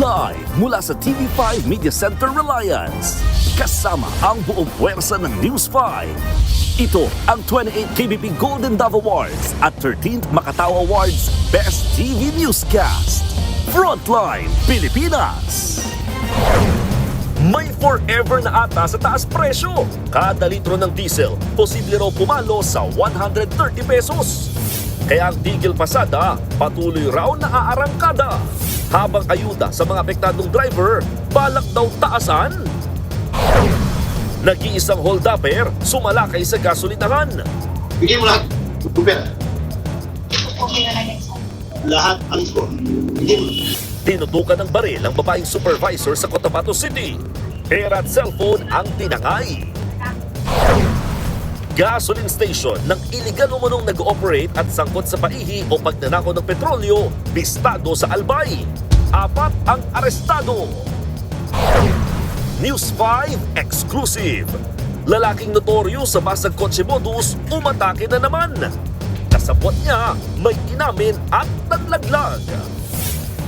Live mula sa TV5 Media Center Reliance. Kasama ang buong puwersa ng News 5. Ito ang 28th KBP Golden Dove Awards at 13th Makatao Awards Best TV Newscast. Frontline Pilipinas! May forever na ata sa taas presyo. Kada litro ng diesel, posible raw pumalo sa 130 pesos. Kaya ang tigil pasada, patuloy raw na aarangkada. Habang ayuda sa mga apektadong driver, balak daw taasan. Nag-iisang hold-upper, sumalakay sa gasolinahan. Bigay mo lahat. Super. Lahat ang ko. Bigay mo. Tinutukan ng baril ang babaeng supervisor sa Cotabato City. Pera at cellphone ang tinangay. Gasoline station ng iligal umunong nag-ooperate at sangkot sa paihi o pagnanakaw ng petrolyo, bistado sa Albay. 4 ang arestado. News 5 exclusive. Lalaking notoryo sa basag kotse modus, umatake na naman. Kasabwat niya, may inamin at nanlaglag.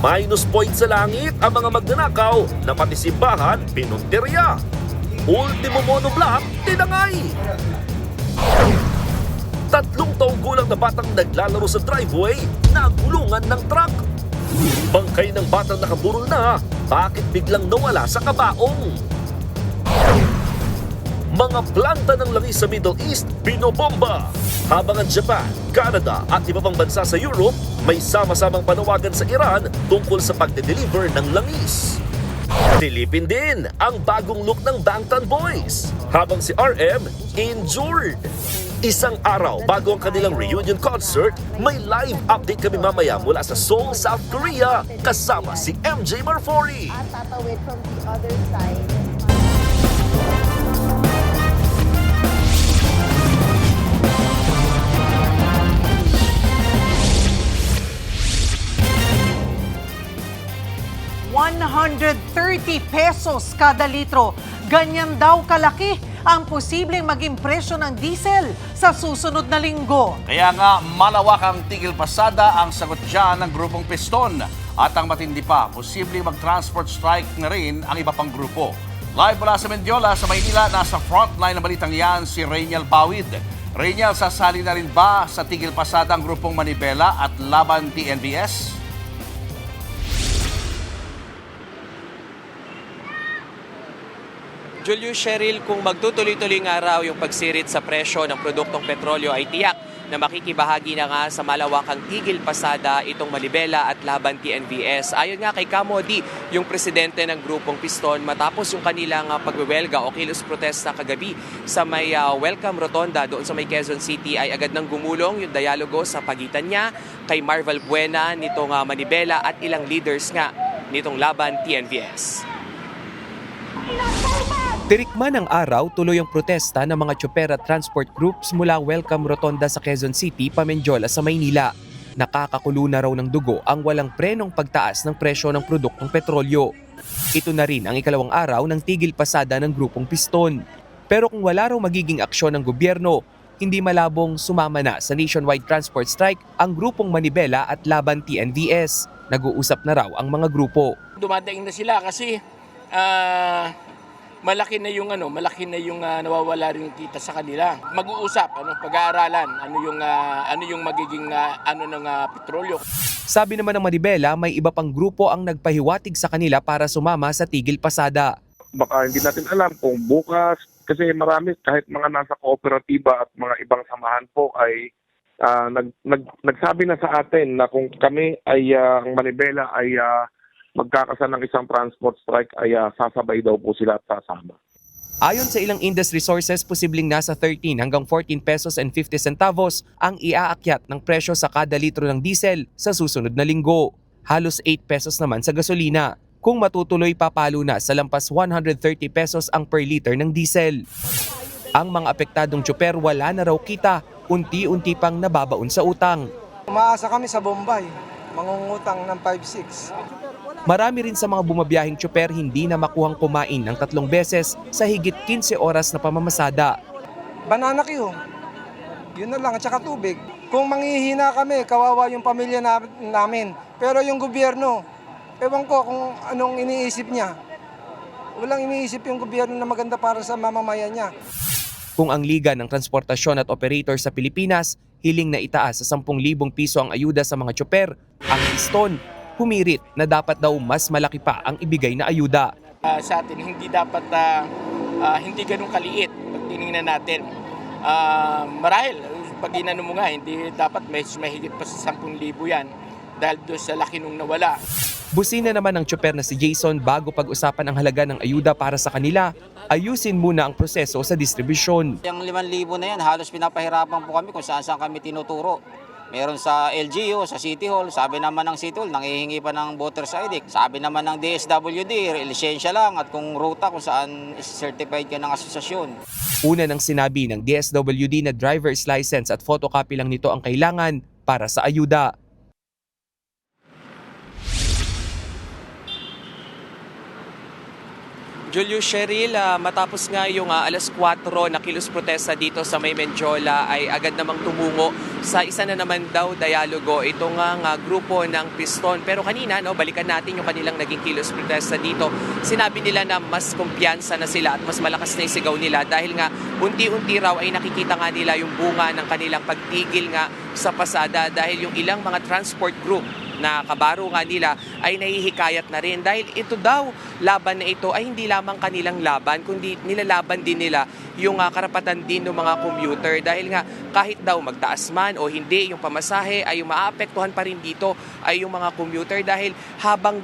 Minus point sa langit ang mga magnanakaw na pati simbahan, pinuntirya. Ultimo monoblock, tinangay. 3 taong gulang na batang naglalaro sa driveway, nagulungan ng truck. Bangkay ng batang nakaburol na, bakit biglang nawala sa kabaong? Mga planta ng langis sa Middle East, binobomba. Habang ang Japan, Canada at iba pang bansa sa Europe, may sama-samang panawagan sa Iran tungkol sa pagde-deliver ng langis. Silipin din ang bagong look ng Bangtan Boys, habang si RM injured. Isang araw bago ang kanilang reunion concert, may live update kami mamaya mula sa Seoul, South Korea, kasama si MJ Marfori. At tatawid from the other side. ₱130 kada litro. Ganyan daw kalaki ang posibleng maging presyo ng diesel sa susunod na linggo. Kaya nga malawakang tigil pasada ang sagot dyan ng grupong Piston. At ang matindi pa, posibleng mag-transport strike na rin ang iba pang grupo. Live mula sa Mendiola, sa Maynila, nasa frontline ng balitang yan si Reynel Bawid. Reynel, sasali na rin ba sa tigil pasada ang grupong Manibela at Laban TNVS? Julius, Cheryl, kung magtutuloy-tuloy nga raw yung pagsirit sa presyo ng produktong petrolyo ay tiyak na makikibahagi na nga sa malawakang tigil pasada itong Manibela at Laban TNVS. Ayon nga kay Kamodi, yung presidente ng grupong Piston, matapos yung kanilang pagwewelga o kilos protesta kagabi sa may Welcome Rotonda doon sa may Quezon City, ay agad nang gumulong yung dialogo sa pagitan niya kay Marvel Buena nitong Manibela at ilang leaders nga nitong Laban TNVS. Tirikman ng araw, tuloy ang protesta ng mga tsoper at transport groups mula Welcome Rotonda sa Quezon City, Pamendiola sa Maynila. Nakakakulo na raw ng dugo ang walang prenong pagtaas ng presyo ng produktong petrolyo. Ito na rin ang ikalawang araw ng tigil pasada ng grupong Piston. Pero kung wala raw magiging aksyon ng gobyerno, hindi malabong sumama na sa nationwide transport strike ang grupong Manibela at Laban TNVS. Nag-uusap na raw ang mga grupo. Dumadaing na sila kasi malaki na yung nawawala rin kita sa kanila. Mag-uusap, pag-aaralan, ano yung magiging ng petrolyo. Sabi naman ng Manibela, may iba pang grupo ang nagpahiwatig sa kanila para sumama sa tigil pasada. Baka hindi natin alam kung bukas, kasi marami kahit mga nasa kooperatiba at mga ibang samahan po ay nagsabi na sa atin na kung kami ay ang Manibela ay magkakasan ng isang transport strike ay sasabay daw po sila at sasama. Ayon sa ilang industry sources, posibleng nasa 13 hanggang 14 pesos and 50 centavos ang iaakyat ng presyo sa kada litro ng diesel sa susunod na linggo. Halos 8 pesos naman sa gasolina. Kung matutuloy, papalo na sa lampas 130 pesos ang per liter ng diesel. Ang mga apektadong tsoper wala na raw kita, unti-unti pang nababaon sa utang. Umaasa kami sa Bombay, mangungutang ng 5-6. Marami rin sa mga bumabiyahing tsoper hindi na makuhang kumain ng 3 beses sa higit 15 oras na pamamasada. Banana Q, yun na lang, at saka tubig. Kung manghihina kami, kawawa yung pamilya namin. Pero yung gobyerno, Ewan ko kung anong iniisip niya. Walang iniisip yung gobyerno na maganda para sa mamamayan niya. Kung ang Liga ng Transportasyon at Operator sa Pilipinas hiling na itaas sa 10,000 piso ang ayuda sa mga tsoper, ang Piston humirit na dapat daw mas malaki pa ang ibigay na ayuda. Sa atin, hindi dapat hindi ganun kaliit pag tinignan natin. Marahil, pag inano mo nga, hindi dapat mahigit pa sa 10,000 yan dahil doon sa laki nung nawala. Busina naman ng tsoper na si Jason bago pag-usapan ang halaga ng ayuda para sa kanila, ayusin muna ang proseso sa distribusyon. Yung 5,000 na yan, halos pinapahirapan po kami kung saan kami tinuturo. Meron sa LGU, sa City Hall, sabi naman ng City Hall, nangihingi pa ng voter's ID. Sabi naman ng DSWD, lisensya lang at kung ruta kung saan certified ka ng asosasyon. Una nang sinabi ng DSWD na driver's license at photocopy lang nito ang kailangan para sa ayuda. Julius, Cheryl, matapos nga yung alas 4 na kilos protesta dito sa May Mendiola ay agad namang tumungo sa isa na naman daw dialogo itong grupo ng Piston. Pero kanina, balikan natin yung kanilang naging kilos protesta dito. Sinabi nila na mas kumpiyansa na sila at mas malakas na isigaw nila dahil nga unti-unti raw ay nakikita nga nila yung bunga ng kanilang pagtigil nga sa pasada dahil yung ilang mga transport group na kabaro nga nila ay nahihikayat na rin dahil ito daw, laban na ito ay hindi lamang kanilang laban kundi nilalaban din nila yung karapatan din ng mga commuter dahil nga kahit daw magtaas man o hindi yung pamasahe ay yung maapektuhan pa rin dito ay yung mga commuter dahil habang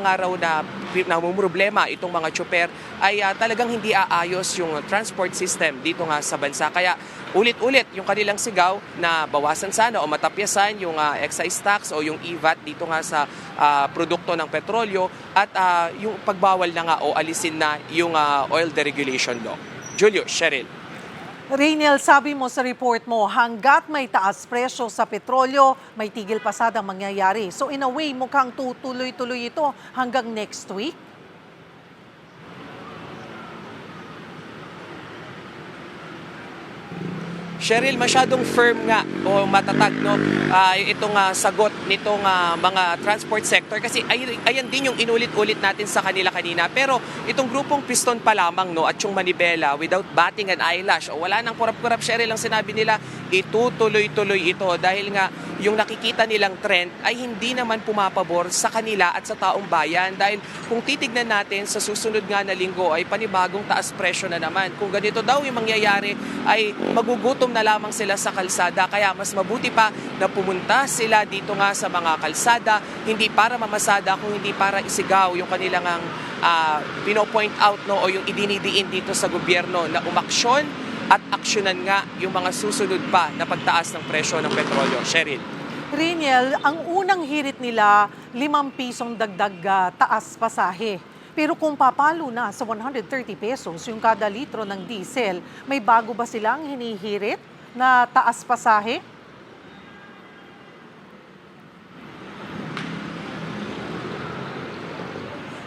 nga raw na namumroblema itong mga tsoper ay talagang hindi aayos yung transport system dito nga sa bansa. Kaya ulit-ulit yung kanilang sigaw na bawasan sana o matapyasan yung excise tax o yung EVAT dito nga sa produkto ng petrolyo at yung pagbawal na nga o alisin na yung oil deregulation law. Julio, Cheryl. Rainiel, sabi mo sa report mo, hanggat may taas presyo sa petrolyo, may tigil pasadang mangyayari. So in a way, mukhang tutuloy-tuloy ito hanggang next week? Cheryl, masyadong firm nga o matatag itong sagot nitong mga transport sector kasi ayan din yung inulit-ulit natin sa kanila kanina. Pero itong grupong Piston pa lamang at yung Manibela without batting an eyelash o wala nang kurap-kurap, Cheryl, ang sinabi nila, itutuloy-tuloy ito dahil nga yung nakikita nilang trend ay hindi naman pumapabor sa kanila at sa taong bayan dahil kung titignan natin sa susunod nga na linggo ay panibagong taas presyo na naman. Kung ganito daw yung mangyayari ay magugutom na lamang sila sa kalsada kaya mas mabuti pa na pumunta sila dito nga sa mga kalsada hindi para mamasada kung hindi para isigaw yung kanilang pino-point out o yung idinidiin dito sa gobyerno na umaksyon at aksyonan nga yung mga susunod pa na pagtaas ng presyo ng petrolyo. Cheryl. Rainiel, ang unang hirit nila, 5 pisong dagdag taas pasahe. Pero kung papalo na sa 130 pesos yung kada litro ng diesel, may bago ba silang hinihirit na taas pasahe?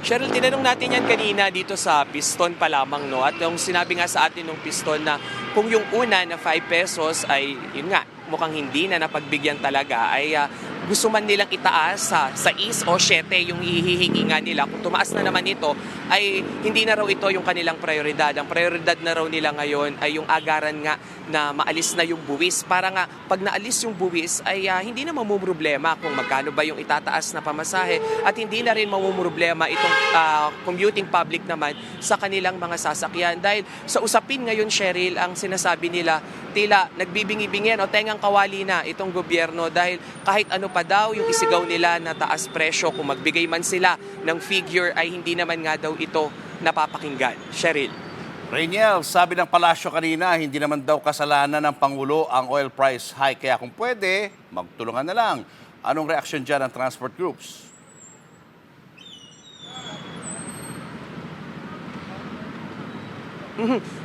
Cheryl, tinanong natin yan kanina dito sa Piston pa lamang, At yung sinabi nga sa atin ng Piston na kung yung una na 5 pesos ay, yun nga, mukhang hindi na napagbigyan talaga, ay gusto man nilang itaas sa 6 o 7 yung ihihingi nga nila. Kung tumaas na naman ito, ay hindi na raw ito yung kanilang prioridad. Ang prioridad na raw nila ngayon ay yung agaran nga na maalis na yung buwis. Para nga, pag naalis yung buwis, ay hindi na mamumroblema kung magkano ba yung itataas na pamasahe at hindi na rin mamumroblema itong commuting public naman sa kanilang mga sasakyan. Dahil sa usapin ngayon, Cheryl, ang sinasabi nila, tila nagbibingi-bingin o tengang kawali na itong gobyerno dahil kahit ano pa daw yung isigaw nila na taas presyo, kung magbigay man sila ng figure ay hindi naman nga daw ito napapakinggan. Cheryl. Rainiel, sabi ng palasyo kanina, hindi naman daw kasalanan ng Pangulo ang oil price hike. Kaya kung pwede, magtulungan na lang. Anong reaksyon dyan ng transport groups?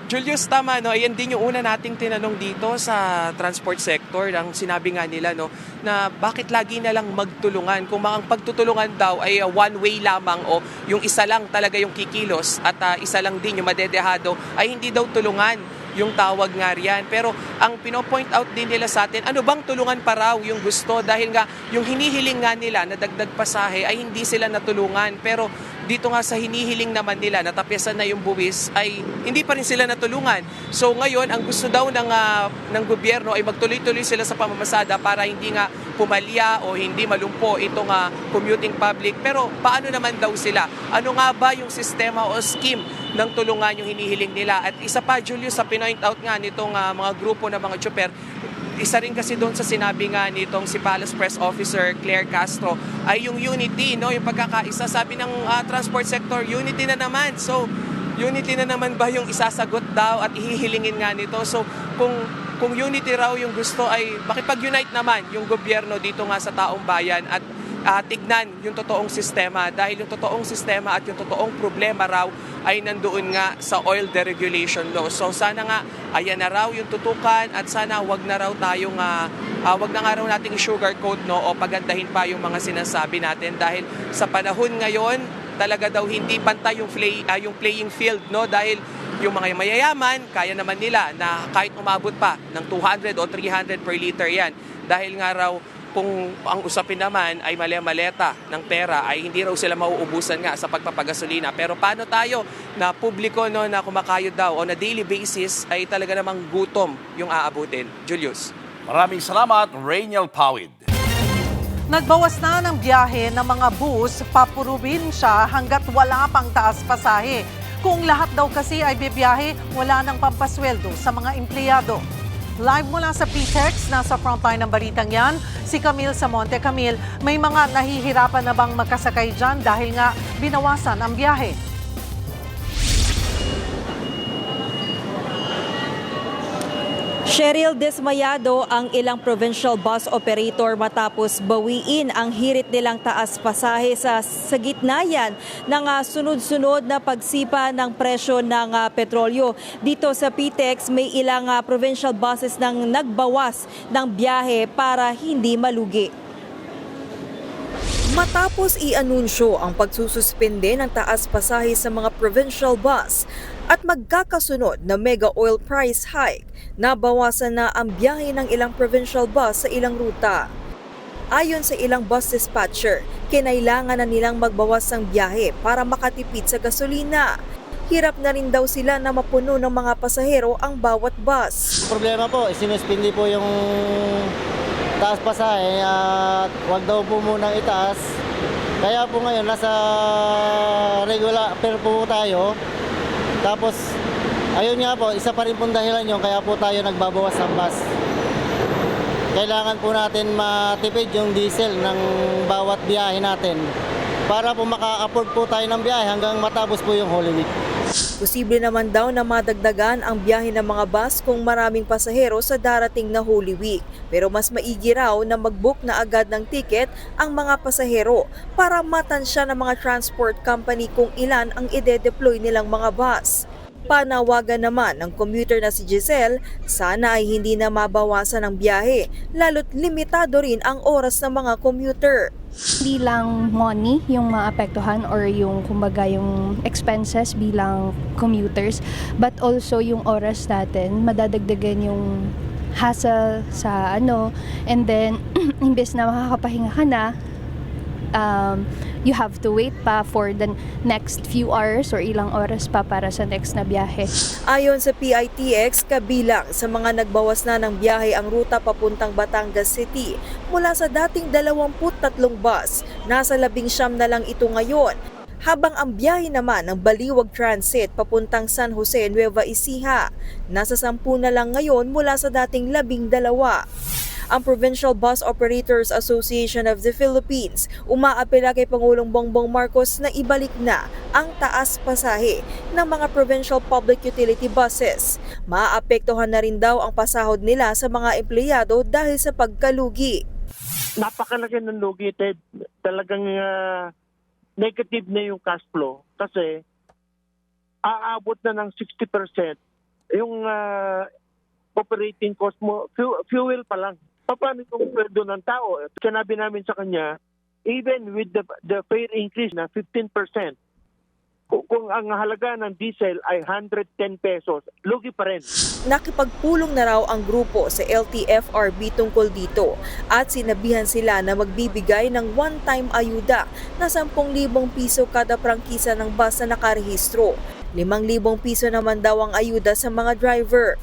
Julius, tama, Ayan din yung una nating tinanong dito sa transport sector. Ang sinabi nga nila, na bakit lagi na lang magtulungan? Kung ang pagtutulungan daw ay one way lamang o yung isa lang talaga yung kikilos at isa lang din yung madedehado, ay hindi daw tulungan yung tawag nga riyan. Pero ang pino-point out din nila sa atin, ano bang tulungan pa raw yung gusto dahil nga yung hinihiling nga nila na dagdag pasahe ay hindi sila natulungan. Pero dito nga sa hinihiling naman nila, natapyasan na yung buwis, ay hindi pa rin sila natulungan. So ngayon, ang gusto daw ng gobyerno ay magtuloy-tuloy sila sa pamamasada para hindi nga pumalya o hindi malumpo itong commuting public. Pero paano naman daw sila? Ano nga ba yung sistema o scheme ng tulungan yung hinihiling nila? At isa pa, Julius, sa pinoint out nga nitong mga grupo ng mga tsuper, isa rin kasi doon sa sinabi nga nitong si Palace Press Officer Claire Castro ay yung unity, no, yung pagkakaisa. Sabi ng transport sector, unity na naman. So, unity na naman ba yung isasagot daw at ihihilingin nga nito? So, kung unity raw yung gusto ay makipag-unite naman yung gobyerno dito nga sa taong bayan at tignan yung totoong sistema dahil yung totoong sistema at yung totoong problema raw ay nandoon nga sa oil deregulation law. So sana nga ayan na raw yung tutukan at sana wag na raw tayong wag na nga raw nating sugarcoat, no, o pagandahin pa yung mga sinasabi natin dahil sa panahon ngayon talaga daw hindi pantay yung playing field, no, dahil yung mga mayayaman kaya naman nila na kahit umabot pa ng 200 o 300 per liter yan dahil nga raw kung ang usapin naman ay maleta ng pera ay hindi raw sila mauubusan nga sa pagpapagasolina. Pero paano tayo na publiko, no, na kumakayod daw o na daily basis ay talaga namang gutom yung aabutin? Julius. Maraming salamat, Rainiel Pawid. Nagbawas na ng biyahe ng mga bus papurubinsya hanggat wala pang taas pasahe. Kung lahat daw kasi ay bibiyahe, wala nang pampasweldo sa mga empleyado. Live mula sa PTEX, nasa frontline ng balitang yan, si Camille Samonte. Camille, may mga nahihirapan na bang makasakay dyan dahil nga binawasan ang biyahe? Cheryl, dismayado ang ilang provincial bus operator matapos bawiin ang hirit nilang taas pasahe sa gitna yan ng sunod-sunod na pagsipa ng presyo ng petrolyo. Dito sa PTEX, may ilang provincial buses nang nagbawas ng biyahe para hindi malugi. Matapos i-anunsyo ang pagsususpende ng taas pasahe sa mga provincial bus at magkakasunod na mega oil price hike, nabawasan na ang biyahe ng ilang provincial bus sa ilang ruta. Ayon sa ilang bus dispatcher, kinailangan na nilang magbawas ng biyahe para makatipid sa gasolina. Hirap na rin daw sila na mapuno ng mga pasahero ang bawat bus. Problema po, sinuspindi po yung taas pasahe at wag daw po munang itaas. Kaya po ngayon nasa regular fare po tayo. Tapos ayun nga po, isa pa rin pong dahilan yun kaya po tayo nagbabawas ng bus. Kailangan po natin matipid yung diesel ng bawat biyahe natin para po maka-afford po tayo ng biyahe hanggang matapos po yung Holy Week. Posible naman daw na madagdagan ang biyahe ng mga bus kung maraming pasahero sa darating na Holy Week. Pero mas maigi raw na mag-book na agad ng ticket ang mga pasahero para matansya ng mga transport company kung ilan ang ide-deploy nilang mga bus. Panawagan naman ng commuter na si Giselle, sana ay hindi na mabawasan ang biyahe, lalo't limitado rin ang oras ng mga commuter. Hindi lang money yung maapektuhan or yung kumbaga yung expenses bilang commuters, but also yung oras natin, madadagdagan yung hassle sa and then imbes na makakapahinga ka na, you have to wait pa for the next few hours or ilang oras pa para sa next na biyahe. Ayon sa PITX, kabilang sa mga nagbawas na ng biyahe ang ruta papuntang Batangas City. Mula sa dating 23 bus, nasa 19 na lang ito ngayon. Habang ang biyahe naman ng Baliwag Transit papuntang San Jose, Nueva Ecija, nasa 10 na lang ngayon mula sa dating 12. Ang Provincial Bus Operators Association of the Philippines umaapela kay Pangulong Bongbong Marcos na ibalik na ang taas pasahe ng mga provincial public utility buses. Maapektuhan na rin daw ang pasahod nila sa mga empleyado dahil sa pagkalugi. Napakalaki ng lugi, Ted. Talagang negative na yung cash flow kasi aabot na ng 60% yung operating cost mo, fuel pa lang. Paano yung sweldo ng tao? Sinabi namin sa kanya, even with the fare increase na 15%, Kung ang halaga ng diesel ay 110 pesos, lugi pa rin. Nakipagpulong na raw ang grupo sa LTFRB tungkol dito at sinabihan sila na magbibigay ng one-time ayuda na 10,000 piso kada prangkisa ng bus na nakarehistro. 5,000 piso naman daw ang ayuda sa mga driver.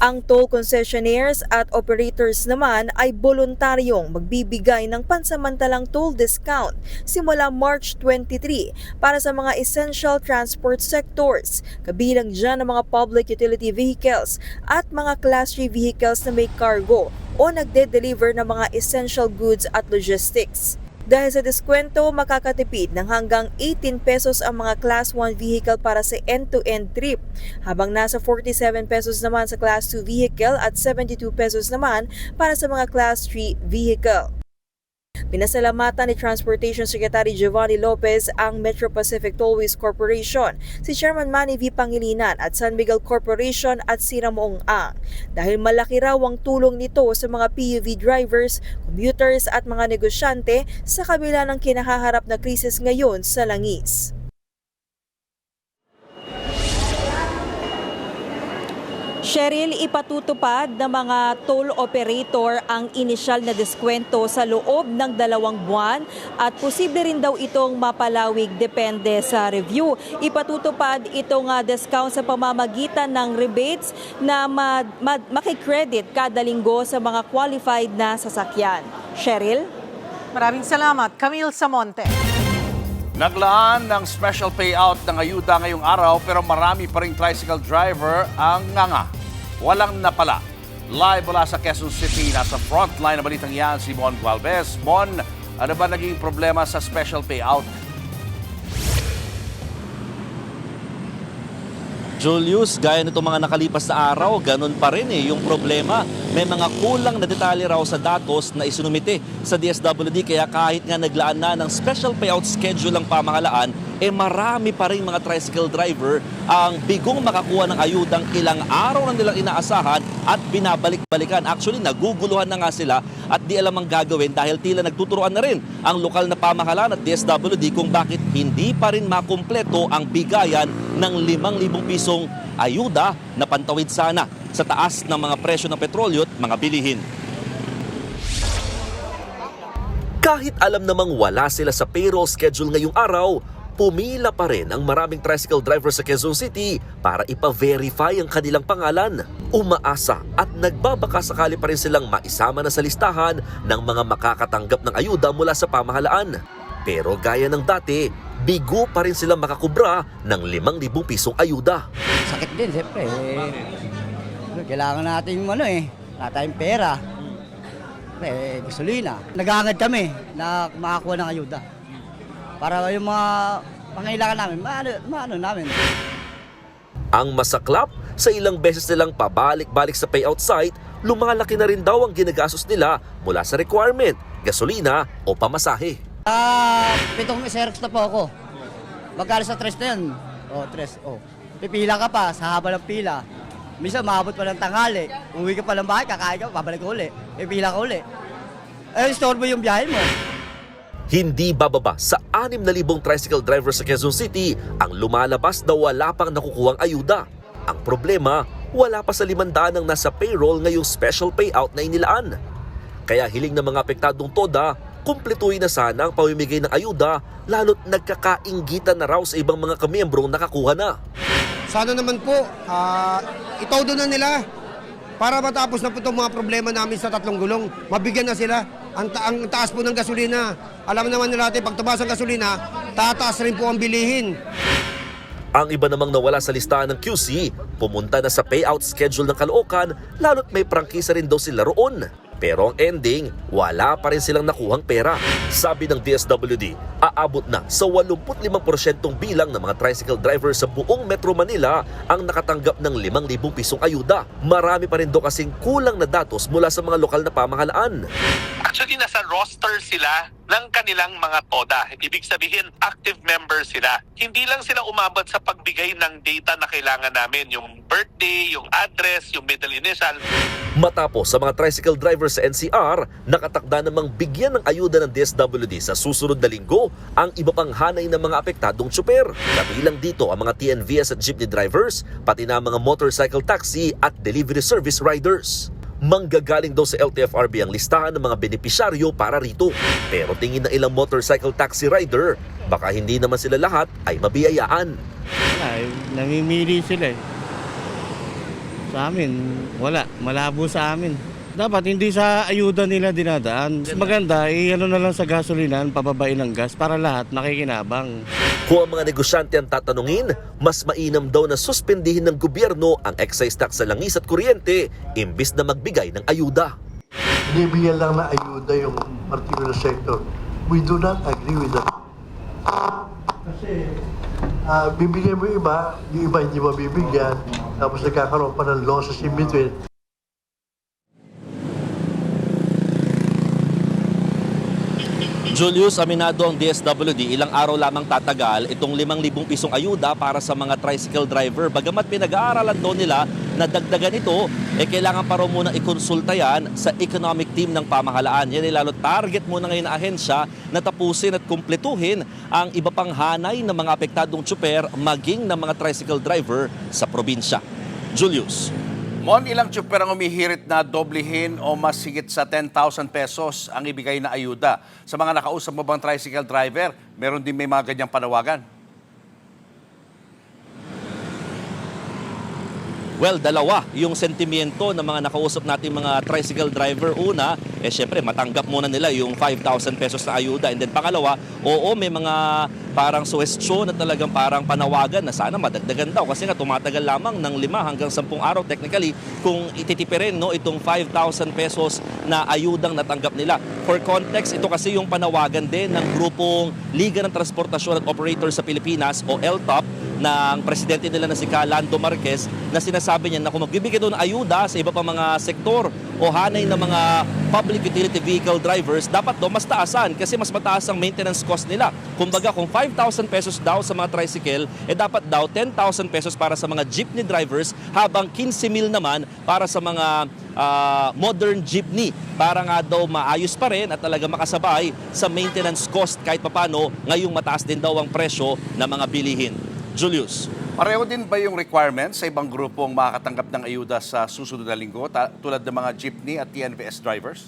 Ang toll concessionaires at operators naman ay voluntaryong magbibigay ng pansamantalang toll discount simula March 23 para sa mga essential transport sectors, kabilang dyan ang mga public utility vehicles at mga Class 3 vehicles na may cargo o nagde-deliver ng mga essential goods at logistics. Dahil sa diskwento, makakatipid ng hanggang 18 pesos ang mga Class 1 vehicle para sa end-to-end trip, habang nasa 47 pesos naman sa Class 2 vehicle at 72 pesos naman para sa mga Class 3 vehicle. Pinasalamatan ni Transportation Secretary Giovanni Lopez ang Metro Pacific Tollways Corporation, si Chairman Manny V. Pangilinan at San Miguel Corporation at Sira Moong Ang, dahil malaki raw ang tulong nito sa mga PUV drivers, commuters at mga negosyante sa kabila ng kinahaharap na krisis ngayon sa langis. Cheryl, ipatutupad ng mga toll operator ang inisyal na diskwento sa loob ng 2 buwan at posible rin daw itong mapalawig depende sa review. Ipatutupad itong discount sa pamamagitan ng rebates na makikredit kada linggo sa mga qualified na sasakyan. Cheryl? Maraming salamat, Camille Samonte. Naglaan ng special payout ng ayuda ngayong araw pero marami pa ring tricycle driver ang nganga. Walang napala. Live mula sa Quezon City, nasa frontline na balitang yan si Mon Gualvez. Mon, ano ba naging problema sa special payout? Julius, gaya nito mga nakalipas na araw, ganun pa rin yung problema. May mga kulang na detalye raw sa datos na isinumite sa DSWD, kaya kahit nga naglaan na ng special payout schedule ang pamahalaan, marami pa rin mga tricycle driver ang bigong makakuha ng ayudang ilang araw na nilang inaasahan at binabalik-balikan. Actually, naguguluhan na nga sila at di alam ang gagawin dahil tila nagtuturoan na rin ang lokal na pamahalaan at DSWD kung bakit hindi pa rin makumpleto ang bigayan ng 5,000 pisong ayuda na pantawid sana sa taas ng mga presyo ng petrolyo at mga bilihin. Kahit alam namang wala sila sa payroll schedule ngayong araw, pumila pa rin ang maraming tricycle driver sa Quezon City para ipa-verify ang kanilang pangalan. Umaasa at nagbabaka sakali pa rin silang maisama na sa listahan ng mga makakatanggap ng ayuda mula sa pamahalaan. Pero gaya ng dati, bigo pa rin silang makakubra ng 5,000 pisong ayuda. Sakit din, siyempre. Kailangan natin wala tayong pera. Gasolina. Nag-aangad kami na makakuha ng ayuda. Para yung mga pangailangan namin, maano namin. Ang masaklap, sa ilang beses nilang pabalik-balik sa payout site, lumalaki na rin daw ang ginagastos nila mula sa requirement, gasolina o pamasahe. 7 Xerox na po ako. Magkano sa 3 na yun? 3. Pipila ka pa sa haba ng pila. Minsan maabot pa ng tanghali. Uwi ka pa ng bahay, kakain ka, babalik ka uli. Pipila ka uli. Istorbo yung biyahe mo. Hindi bababa sa 6,000 tricycle drivers sa Quezon City ang lumalabas na wala pang nakukuhang ayuda. Ang problema, wala pa sa 500 ang nasa payroll ngayong special payout na inilaan. Kaya hiling ng mga apektadong TODA, kumpletuhin na sana ang pamimigay ng ayuda lalo't nagkakainggitan na raw sa ibang mga kamiyembrong nakakuha na. Sana naman po, itodo na nila para matapos na po itong mga problema namin sa 3 gulong. Mabigyan na sila. Ang taas po ng gasolina. Alam naman nila natin, pag tumaas ang gasolina, tataas rin po ang bilihin. Ang iba namang nawala sa listahan ng QC, pumunta na sa payout schedule ng Caloocan, lalo't may prangkisa rin daw sila roon. Pero ang ending, wala pa rin silang nakuhang pera. Sabi ng DSWD, aabot na sa 85% bilang ng mga tricycle drivers sa buong Metro Manila ang nakatanggap ng 5,000 pisong ayuda. Marami pa rin daw kasing kulang na datos mula sa mga lokal na pamahalaan. Actually, nasa roster sila ng kanilang mga toda. Ibig sabihin, active member sila. Hindi lang sila umabot sa pagbigay ng data na kailangan namin, yung birthday, yung address, yung middle initial. Matapos sa mga tricycle drivers sa NCR, nakatakda namang bigyan ng ayuda ng DSWD sa susunod na linggo ang iba pang hanay ng mga apektadong tsuper. Kabilang dito ang mga TNVS at jeepney drivers, pati na mga motorcycle taxi at delivery service riders. Manggagaling daw sa LTFRB ang listahan ng mga benepisyaryo para rito. Pero tingin ng ilang motorcycle taxi rider, baka hindi naman sila lahat ay mabiyayaan. Namimili sila eh. Sa amin, wala. Malabo sa amin. Dapat hindi sa ayuda nila dinadaan. Maganda, ano na lang sa gasolinan, pababain ng gas para lahat nakikinabang. Kung ang mga negosyante ang tatanungin, mas mainam daw na suspendihin ng gobyerno ang excise tax sa langis at kuryente imbis na magbigay ng ayuda. Binibigyan lang na ayuda yung particular sector. We do not agree with that. Kasi bibigyan mo yung iba hindi mabibigyan, tapos nagkakaroon pa ng losses in between. Julius, aminado ang DSWD, ilang araw lamang tatagal itong 5,000 pisong ayuda para sa mga tricycle driver. Bagamat pinag-aaralan daw nila na dagdagan ito, kailangan pa raw muna ikonsulta yan sa economic team ng pamahalaan. Yan ay lalo target muna ngayon na ahensya na tapusin at kumpletuhin ang iba pang hanay ng mga apektadong tsuper maging ng mga tricycle driver sa probinsya. Julius. Mon, ilang tsuper ang umihirit na doblehin o mas higit sa 10,000 pesos ang ibigay na ayuda? Sa mga nakausap mo bang tricycle driver, meron din may mga ganyang panawagan? Well, dalawa yung sentimiento ng mga nakausap natin mga tricycle driver. Una, syempre matanggap muna nila yung 5,000 pesos na ayuda. And then pangalawa, oo, may mga parang suwestyon na talagang parang panawagan na sana madagdagan daw. Kasi nga tumatagal lamang ng 5 hanggang 10 araw technically kung ititipirin itong 5,000 pesos na ayudang natanggap nila. For context, ito kasi yung panawagan din ng grupong Liga ng Transportasyon at Operators sa Pilipinas o LTOP ng presidente nila na si Lando Marquez na sinasabi niya na kung magbibigay doon ng ayuda sa iba pang mga sektor o hanay ng mga public utility vehicle drivers, dapat daw mas taasan kasi mas mataas ang maintenance cost nila. Kumbaga kung 5,000 pesos daw sa mga tricycle, dapat daw 10,000 pesos para sa mga jeepney drivers habang 15,000 naman para sa mga modern jeepney para nga daw maayos pa rin at talaga makasabay sa maintenance cost kahit papano ngayong mataas din daw ang presyo ng mga bilihin. Julius. Pareho din ba yung requirements sa ibang grupong makakatanggap ng ayuda sa susunod na linggo tulad ng mga jeepney at TNVS drivers?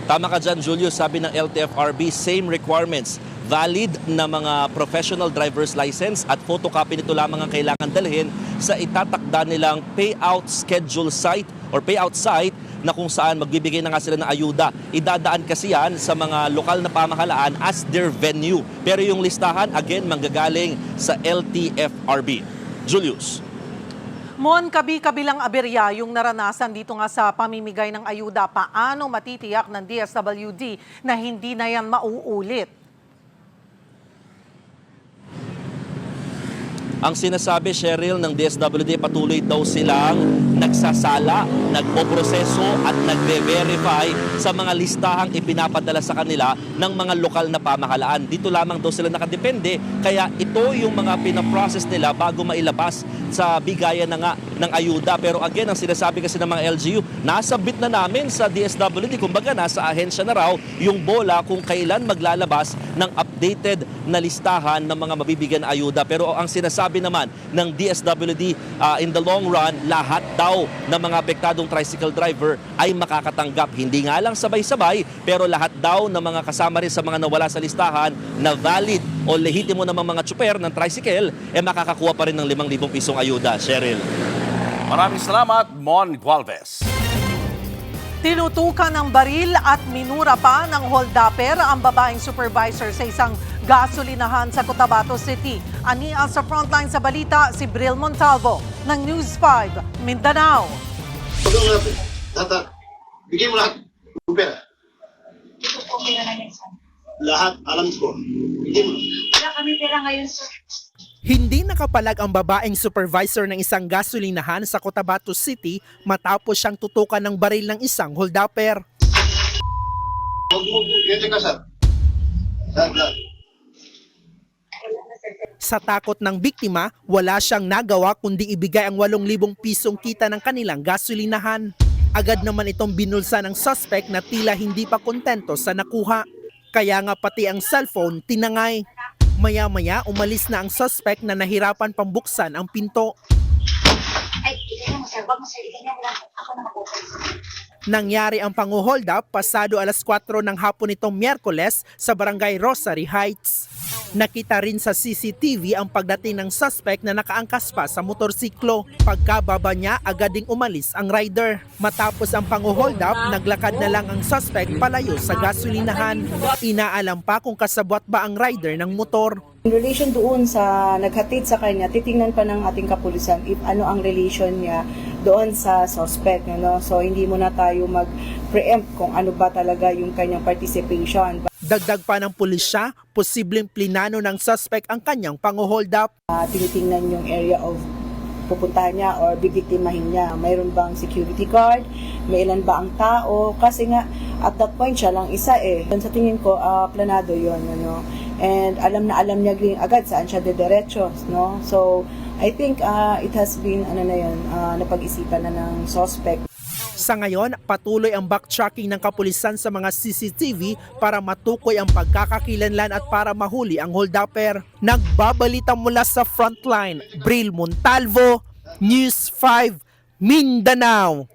Tama ka dyan, Julius. Sabi ng LTFRB, same requirements. Valid na mga professional driver's license at photocopy nito lamang ang kailangan dalhin sa itatakda nilang payout schedule site or payout site na kung saan magbibigay na nga sila ng ayuda. Idadaan kasi yan sa mga lokal na pamahalaan as their venue. Pero yung listahan, again, manggagaling sa LTFRB. Julius. Mon, kabi-kabilang aberya yung naranasan dito nga sa pamimigay ng ayuda. Paano matitiyak ng DSWD na hindi na yan mauulit? Ang sinasabi, Cheryl, ng DSWD, patuloy daw silang nagsasala, nagpoproseso at nagve-verify sa mga listahang ipinapadala sa kanila ng mga lokal na pamahalaan. Dito lamang daw sila nakadepende, kaya ito yung mga pinaprocess nila bago mailabas sa bigayan na nga ng ayuda. Pero again, ang sinasabi kasi ng mga LGU, nasabit na namin sa DSWD, kumbaga nasa ahensya na raw yung bola kung kailan maglalabas ng updated na listahan ng mga mabibigyan na ayuda. Pero ang sinasabi naman ng DSWD in the long run, lahat daw ng mga apektadong tricycle driver ay makakatanggap. Hindi nga lang sabay-sabay, pero lahat daw ng mga kasama rin sa mga nawala sa listahan na valid o lehitimo namang mga tsuper ng tricycle, makakakuha pa rin ng 5,000 pisong ayuda. Cheryl. Maraming salamat, Mon Gualvez. Tinutukan ng baril at minura pa ng holdupper ang babaeng supervisor sa isang gasolinahan sa Cotabato City. Ania sa frontline sa balita, si Bril Montalvo ng News 5, Mindanao. Bigyan mo lahat. Pera. Ito po pera na yan, sir. Lahat, alam ko. Bigyan mo. Wala kami pera ngayon, sir. Hindi nakapalag ang babaeng supervisor ng isang gasolinahan sa Cotabato City matapos siyang tutukan ng baril ng isang holdupper. Sa takot ng biktima, wala siyang nagawa kundi ibigay ang 8,000 pisong kita ng kanilang gasolinahan. Agad naman itong binulsa ng suspect na tila hindi pa kontento sa nakuha. Kaya nga pati ang cellphone tinangay. Maya-maya umalis na ang suspect na nahirapan pang buksan ang pinto. Ay, mo sir, wag mo sir, iganyan lang. Ako na mag-open. Nangyari ang pang-hold up pasado 4:00 ng hapon nitong Miyerkules sa Barangay Rosary Heights. Nakita rin sa CCTV ang pagdating ng suspect na nakaangkas pa sa motorsiklo. Pagkababa niya, agad ding umalis ang rider. Matapos ang pang-hold up, naglakad na lang ang suspect palayo sa gasolinahan. Inaalam pa kung kasabwat ba ang rider ng motor. In relation doon sa naghatid sa kanya, titingnan pa ng ating kapulisan if ano ang relation niya doon sa suspect. No? So hindi muna tayo mag-preempt kung ano ba talaga yung kanyang participation. Dagdag pa ng pulisya, posibleng plinano ng suspect ang kanyang pang-hold up. Tinitingnan yung area of pupuntahan niya or bibiktimahin niya. Mayroon bang security guard? May ilan ba ang tao? Kasi nga, at that point, siya lang isa eh. Sa tingin ko, planado yun. Ano? And alam niya rin agad saan siya dediretso. No? So, I think it has been, napag-isipan na ng suspect. Sa ngayon, patuloy ang backtracking ng kapulisan sa mga CCTV para matukoy ang pagkakakilanlan at para mahuli ang holdupper. Nagbabalita mula sa Frontline, Bril Montalvo, News 5, Mindanao.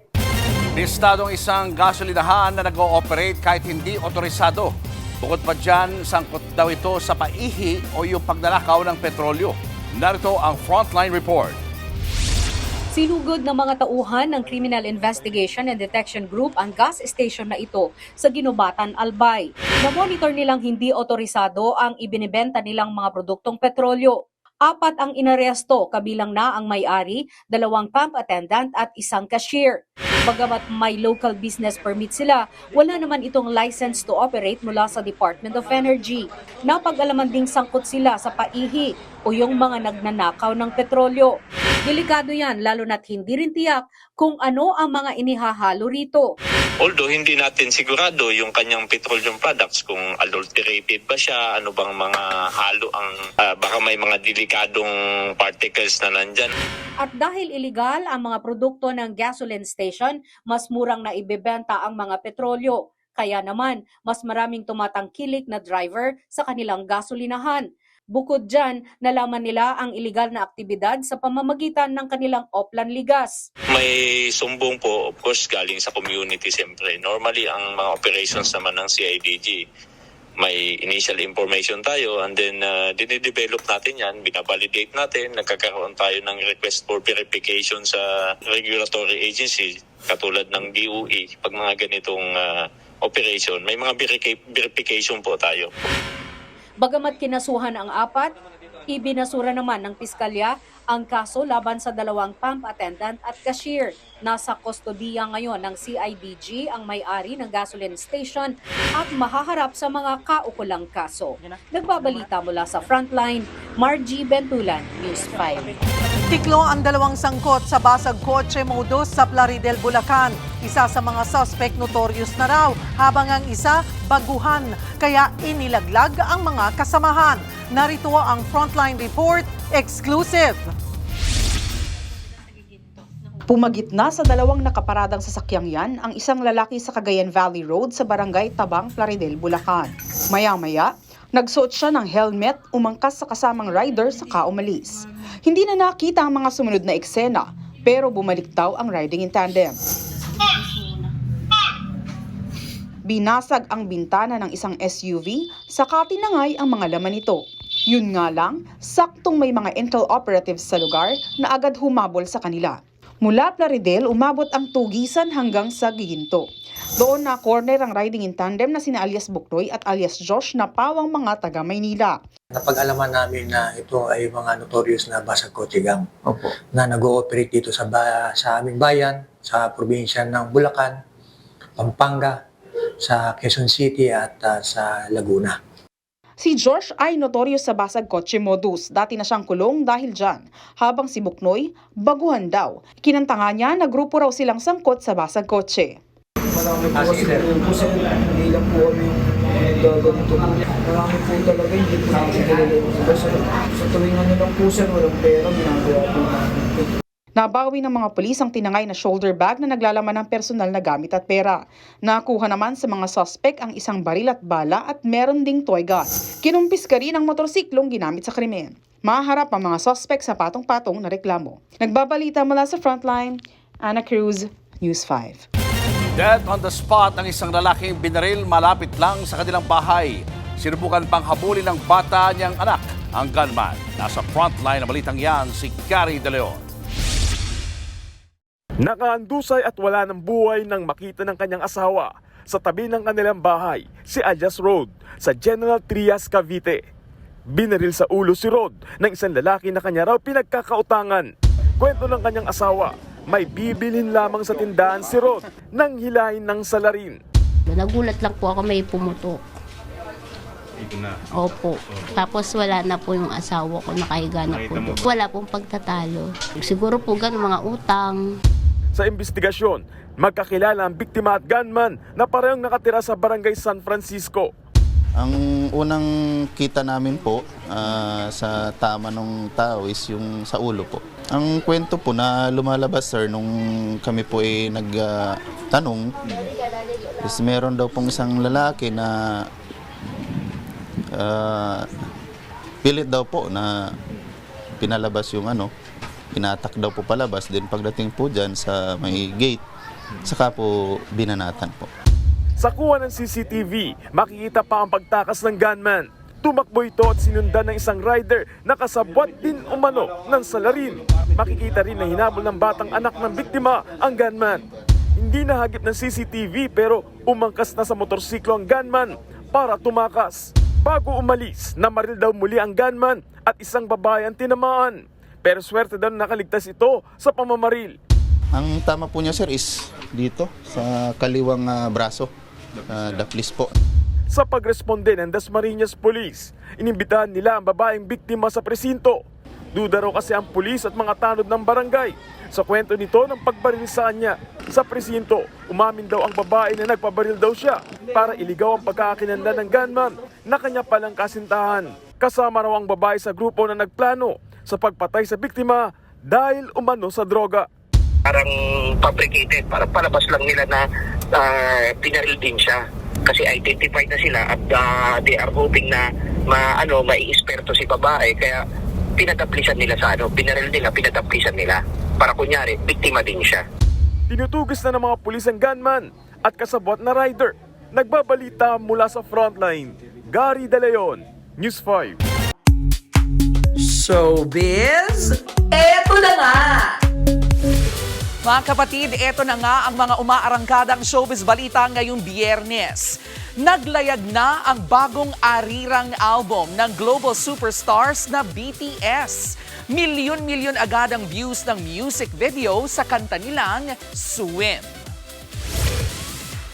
Listadong isang gasolinahan na nag-ooperate kahit hindi otorisado. Bukod pa dyan, sangkot daw ito sa paihi o yung pagnanakaw ng petrolyo. Narito ang Frontline Report. Sinugod ng mga tauhan ng Criminal Investigation and Detection Group ang gas station na ito sa Ginubatan, Albay. Na-monitor nilang hindi otorisado ang ibinibenta nilang mga produktong petrolyo. 4 ang inaresto, kabilang na ang may-ari, 2 pump attendant at 1 cashier. Bagamat may local business permit sila, wala naman itong license to operate mula sa Department of Energy. Napag-alaman ding sangkot sila sa paihi o yung mga nagnanakaw ng petrolyo. Delikado yan, lalo na't hindi rin tiyak kung ano ang mga inihahalo rito. Although hindi natin sigurado yung kanyang petroleum products, kung adulterated ba siya, ano bang mga halo ang, baka may mga delikadong particles na nandyan. At dahil illegal ang mga produkto ng gasoline station, mas murang na ibebenta ang mga petrolyo. Kaya naman, mas maraming tumatangkilik na driver sa kanilang gasolinahan. Bukod dyan, nalaman nila ang iligal na aktibidad sa pamamagitan ng kanilang Oplan Ligas. May sumbong po, of course, galing sa community siyempre. Normally, ang mga operations naman ng CIDG, may initial information tayo and then dinidevelop natin yan, binabalidate natin, nagkakaroon tayo ng request for verification sa regulatory agency katulad ng DOE. Pag mga ganitong operation, may mga verification po tayo. Bagamat kinasuhan ang 4, ibinasura naman ng piskalya ang kaso laban sa 2 pump attendant at cashier. Nasa kustodiya ngayon ng CIDG ang may-ari ng gasoline station at mahaharap sa mga kaukulang kaso. Nagbabalita mula sa Frontline, Margie Bentulan, News 5. Tiklo ang 2 sangkot sa basag kotse modus sa Plaridel, Bulacan. Isa sa mga suspect notorious na raw, habang ang isa baguhan, kaya inilaglag ang mga kasamahan. Narito ang Frontline Report, exclusive. Pumagitna sa 2 nakaparadang sasakyang yan ang isang lalaki sa Cagayan Valley Road sa Barangay Tabang, Plaridel, Bulacan. Maya-maya, nagsuot siya ng helmet, umangkas sa kasamang rider saka umalis. Hindi na nakita ang mga sumunod na eksena, pero bumalik daw ang riding in tandem. Binasag ang bintana ng isang SUV, saka tinangay ang mga laman nito. Yun nga lang, saktong may mga intel operatives sa lugar na agad humabol sa kanila. Mula Plaridel, umabot ang tugisan hanggang sa Giginto. Doon na corner ang riding in tandem na sina alias Buknoy at alias Josh na pawang mga taga Maynila. Napag-alaman namin na ito ay mga notorious na basag kotse gang na nag-ooperate dito sa aming bayan, sa probinsya ng Bulacan, Pampanga, sa Quezon City at sa Laguna. Si Josh ay notoryo sa basag kotse modus. Dati na siyang kulong dahil dyan. Habang si Buknoy, baguhan daw. Kinanta nga niya na grupo raw silang sangkot sa basag kotse. Marami po kasi po hindi lang po kami nagdaganito. Marami po talaga, hindi po namin kilala yung iba. Sa tuwing ano lang po sir, walang pera, ginagawa po namin. Nabawi ng mga pulis ang tinangay na shoulder bag na naglalaman ng personal na gamit at pera. Nakuha naman sa mga suspect ang isang baril at bala at meron ding toy gun. Kinumpiska rin ang motorsiklong ginamit sa krimen. Maharap ang mga suspect sa patong-patong na reklamo. Nagbabalita mula sa Frontline, Ana Cruz, News 5. Dead on the spot ang isang lalaking binaril malapit lang sa kanilang bahay. Sinubukan pang habulin ng bata niyang anak, ang gunman. Nasa frontline na balitang yan si Gary De Leon. Nakaandusay at wala ng buhay nang makita ng kanyang asawa sa tabi ng kanilang bahay, si Alias Rod, sa General Trias, Cavite. Binaril sa ulo si Rod ng isang lalaki na kanya raw pinagkakautangan. Kwento ng kanyang asawa, may bibilhin lamang sa tindahan si Rod nang hilahin ng salarin. Nagulat lang po ako, may pumutok. Ito na? Opo. Tapos wala na po yung asawa ko, nakahiga na po. Wala pong pagtatalo. Siguro po ganun mga utang. Sa investigasyon, magkakilala ang biktima at gunman na parehong nakatira sa Barangay San Francisco. Ang unang kita namin po sa tama ng tao is yung sa ulo po. Ang kwento po na lumalabas sir nung kami po ay nagtanong is meron daw pong isang lalaki na pilit daw po na pinalabas yung pinatak daw po palabas. Din pagdating po dyan sa may gate, saka po binanatan po. Sa kuha ng CCTV, makikita pa ang pagtakas ng gunman. Tumakbo ito at sinundan ng isang rider na kasabwat din umano ng salarin. Makikita rin na hinabol ng batang anak ng biktima ang gunman. Hindi nahagip ng CCTV pero umangkas na sa motorsiklo ang gunman para tumakas. Bago umalis, namaril daw muli ang gunman at isang babae ang tinamaan. Pero swerte daw nakaligtas ito sa pamamaril. Ang tama po niya sir is dito sa kaliwang braso, daplis po. Sa pagresponde ng Dasmariñas Police, inimbitahan nila ang babaeng biktima sa presinto. Duda raw kasi ang pulis at mga tanod ng barangay. Sa kwento nito ng pagbarilisaan niya sa presinto, umamin daw ang babae na nagpabaril daw siya para iligaw ang pagkakakinanda ng gunman na kanya palang kasintahan. Kasama raw ang babae sa grupo na nagplano sa pagpatay sa biktima dahil umano sa droga. Parang fabricated, parang palabas lang nila na pinaril din siya. Kasi identified na sila at they are hoping na mai-esperto si babae. Kaya pinataplisan nila sa binaril nila, pinataplisan nila. Para kunyari, biktima din siya. Tinutugis na ng mga pulis ang gunman at kasabwat na rider. Nagbabalita mula sa Frontline, Gary De Leon, News 5. Showbiz, eto na nga! Mga kapatid, eto na nga ang mga umaarangkadang showbiz balita ngayong Biyernes. Naglayag na ang bagong arirang album ng global superstars na BTS. Milyon-milyon agad ang views ng music video sa kanta nilang Swim.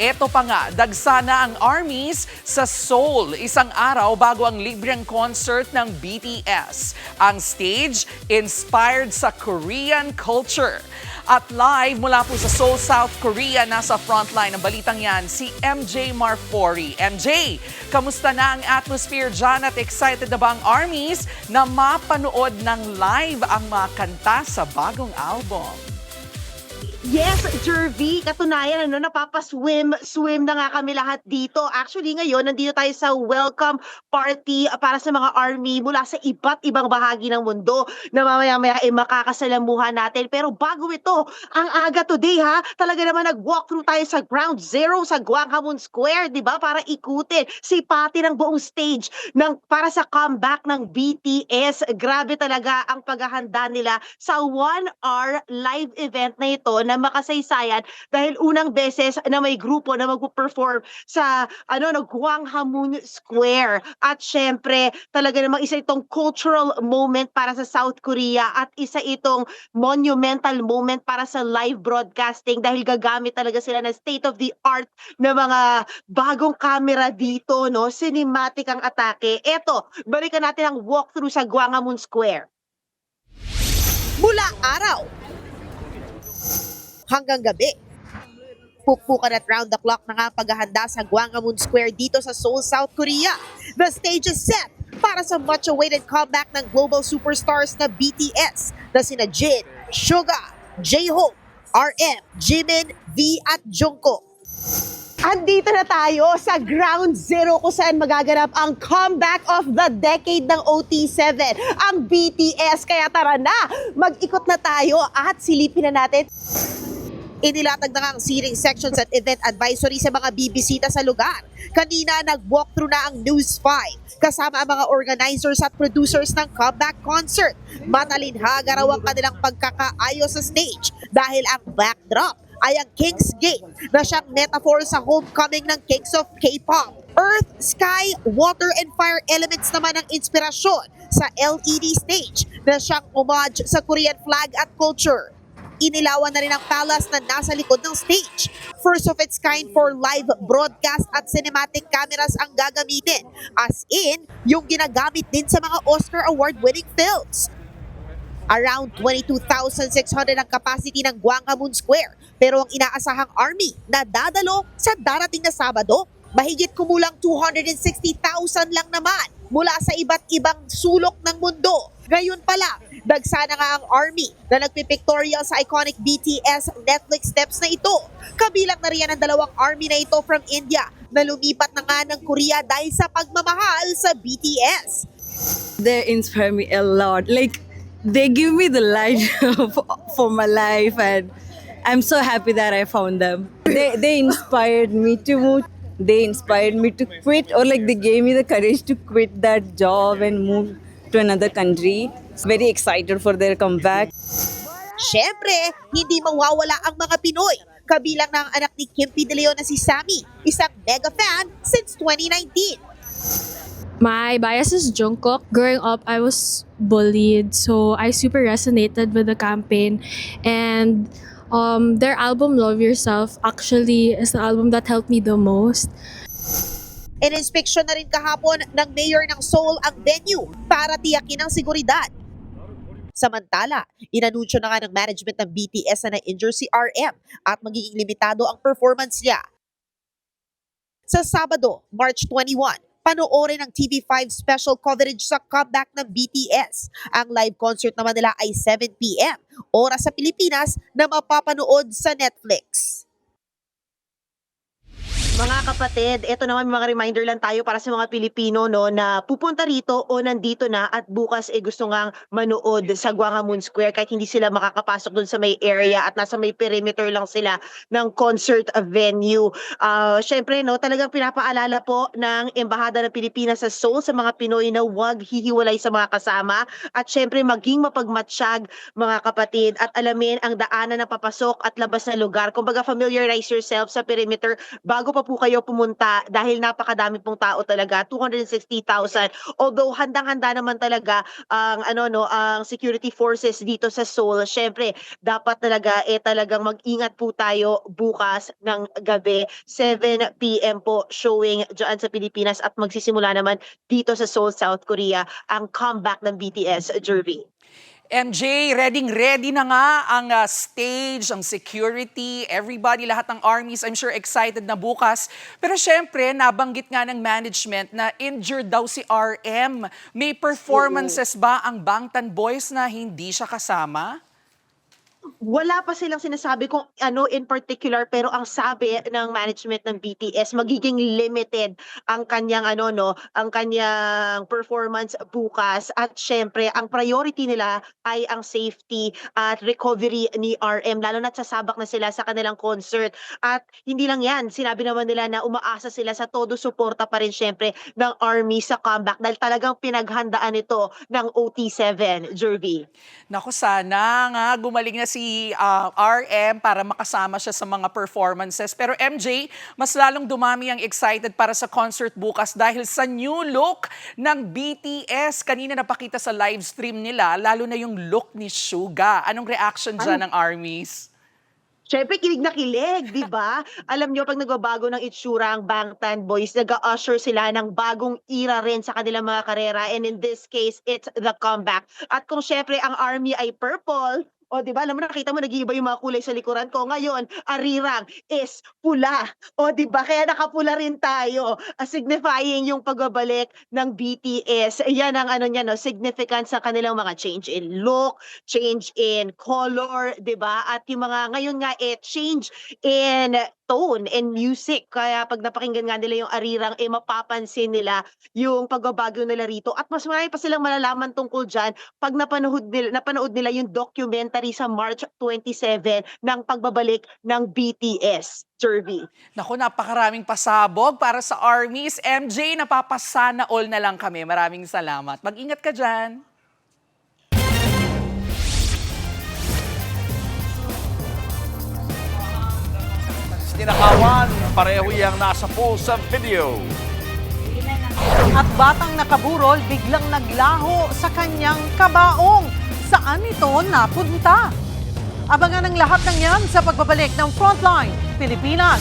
Eto pa nga, dagsana ang ARMYs sa Seoul isang araw bago ang libreng concert ng BTS. Ang stage, inspired sa Korean culture. At live mula po sa Seoul, South Korea, nasa frontline ng balitang yan, si MJ Marfori. MJ, kamusta na ang atmosphere dyan at excited na ba ang ARMYs na mapanood ng live ang mga kanta sa bagong album? Yes, Jervy, katunayan napapaswim na nga kami lahat dito. Actually ngayon nandito tayo sa welcome party para sa mga ARMY mula sa iba't ibang bahagi ng mundo na mamaya-maya ay makakasalamuhan natin. Pero bago ito, ang aga today talaga naman nag-walkthrough tayo sa Ground Zero sa Gwanghwamun Square, di ba? Para ikutin si pati ng buong stage para sa comeback ng BTS. Grabe talaga ang paghahanda nila sa 1 hour live event na ito na makasaysayan dahil unang beses na may grupo na magpo-perform sa Gwanghwamun Square. At syempre, talaga namang isa itong cultural moment para sa South Korea at isa itong monumental moment para sa live broadcasting dahil gagamit talaga sila ng state of the art na mga bagong camera dito, no? Cinematic ang atake. Eto, balikan natin ang walkthrough sa Gwanghwamun Square. Mula araw hanggang gabi, pukpukan at round the clock na nga paghahanda sa Gwanghwamun Square dito sa Seoul, South Korea. The stage is set para sa much-awaited comeback ng global superstars na BTS na sina Jin, Suga, J-Hope, RM, Jimin, V at Jungkook. Andito na tayo sa Ground Zero kung saan magaganap ang comeback of the decade ng OT7, ang BTS. Kaya tara na, mag-ikot na tayo at silipin na natin. Inilatag na nga ang seating sections at event advisory sa mga bibisita sa lugar. Kanina nag-walkthrough na ang News 5 kasama ang mga organizers at producers ng comeback concert. Matalinhaga raw ang kanilang pagkakaayos sa stage dahil ang backdrop ay ang King's Gate na siyang metaphor sa homecoming ng Kings of K-pop. Earth, sky, water, and fire elements naman ang inspirasyon sa LED stage na siyang homage sa Korean flag at culture. Inilawan na rin ang palace na nasa likod ng stage. First of its kind for live broadcast at cinematic cameras ang gagamitin. As in, yung ginagamit din sa mga Oscar award-winning films. Around 22,600 ang capacity ng Gwanghwamun Square, pero ang inaasahang army na dadalo sa darating na Sabado, mahigit kumulang 260,000 lang naman mula sa iba't ibang sulok ng mundo. Ngayon pala, dagsana nga ang army na nagpipictorial sa iconic BTS Netflix steps na ito. Kabilang na riyan ang dalawang army na ito from India na lumipat na nga ng Korea dahil sa pagmamahal sa BTS. They inspire me a lot. Like, they give me the light for my life, and I'm so happy that I found them. They inspired me to move. They inspired me to quit, or like they gave me the courage to quit that job and move to another country. Very excited for their comeback. Siyempre, hindi mawawala ang mga Pinoy. Kabilang na ang anak ni Kim P. De Leon na si Sammy, isang mega fan since 2019. My bias is Jungkook. Growing up, I was bullied, so I super resonated with the campaign. And their album, Love Yourself, actually is the album that helped me the most. In-inspeksyon na rin kahapon ng mayor ng Seoul ang venue para tiyakin ang seguridad. Samantala, inanunsyo na nga ng management ng BTS na na-injure si RM at magiging limitado ang performance niya. Sa Sabado, March 21, panoorin ng TV5 special coverage sa comeback ng BTS. Ang live concert naman nila ay 7 p.m. oras sa Pilipinas na mapapanood sa Netflix. Mga kapatid, ito naman mga reminder lang tayo para sa mga Pilipino no na pupunta rito o nandito na at bukas gusto ngang manood sa Gwanghwamun Square kahit hindi sila makakapasok dun sa may area at nasa may perimeter lang sila ng concert venue. Syempre no, talagang pinapaalala po ng Embahada ng Pilipinas sa Seoul sa mga Pinoy na huwag hihiwalay sa mga kasama at syempre maging mapagmatsyag mga kapatid at alamin ang daanan na papasok at labas na lugar. Kumbaga familiarize yourself sa perimeter bago pa po kayo pumunta dahil napakadami pong tao talaga, 260,000. Although handang-handa naman talaga ang ang security forces dito sa Seoul. Syempre, dapat talaga talagang mag-ingat po tayo bukas ng gabi, 7 p.m. po showing diyan sa Pilipinas at magsisimula naman dito sa Seoul, South Korea ang comeback ng BTS, Jervy. MJ, ready na nga ang stage, ang security, everybody, lahat ng armies, I'm sure excited na bukas. Pero syempre, nabanggit nga ng management na injured daw si RM. May performances ba ang Bangtan Boys na hindi siya kasama? Wala pa silang sinasabi kung ano in particular pero ang sabi ng management ng BTS magiging limited ang kanyang ang kanyang performance bukas at syempre ang priority nila ay ang safety at recovery ni RM lalo na't sasabak na sila sa kanilang concert at hindi lang yan, sinabi naman nila na umaasa sila sa todo suporta pa rin syempre ng army sa comeback dahil talagang pinaghandaan ito ng OT7, Jervy. Naku, sana nga gumaling na si RM para makasama siya sa mga performances. Pero MJ, mas lalong dumami ang excited para sa concert bukas dahil sa new look ng BTS. Kanina napakita sa live stream nila, lalo na yung look ni Suga. Anong reaction dyan ng ARMYs? Siyempre, kilig na kilig, di ba? Alam nyo, pag nagbabago ng itsura ang Bangtan Boys, nag-usher sila ng bagong era rin sa kanilang mga karera. And in this case, it's the comeback. At kung siyempre ang ARMY ay purple, o di ba, alam mo, nakita mo, nag-iiba yung mga kulay sa likuran ko. Ngayon, arirang is pula. O di ba, kaya nakapula rin tayo. Signifying yung pagbabalik ng BTS. Yan ang ano niya, no, significance sa kanilang mga change in look, change in color, di ba? At yung mga, ngayon nga, change in tone and music. Kaya pag napakinggan nga nila yung arirang, mapapansin nila yung pagbabago nila rito. At mas marami pa silang malalaman tungkol dyan pag napanood nila yung documentary sa March 27 ng pagbabalik ng BTS. Jervy. Naku, napakaraming pasabog para sa ARMYs. MJ, napapasana all na lang kami. Maraming salamat. Mag-ingat ka dyan. Tinakawan, pareho yang nasa pool sa video. At batang nakaburol biglang naglaho sa kanyang kabaong. Saan ito napunta? Abangan ang lahat ng yan sa pagbabalik ng Frontline Pilipinas.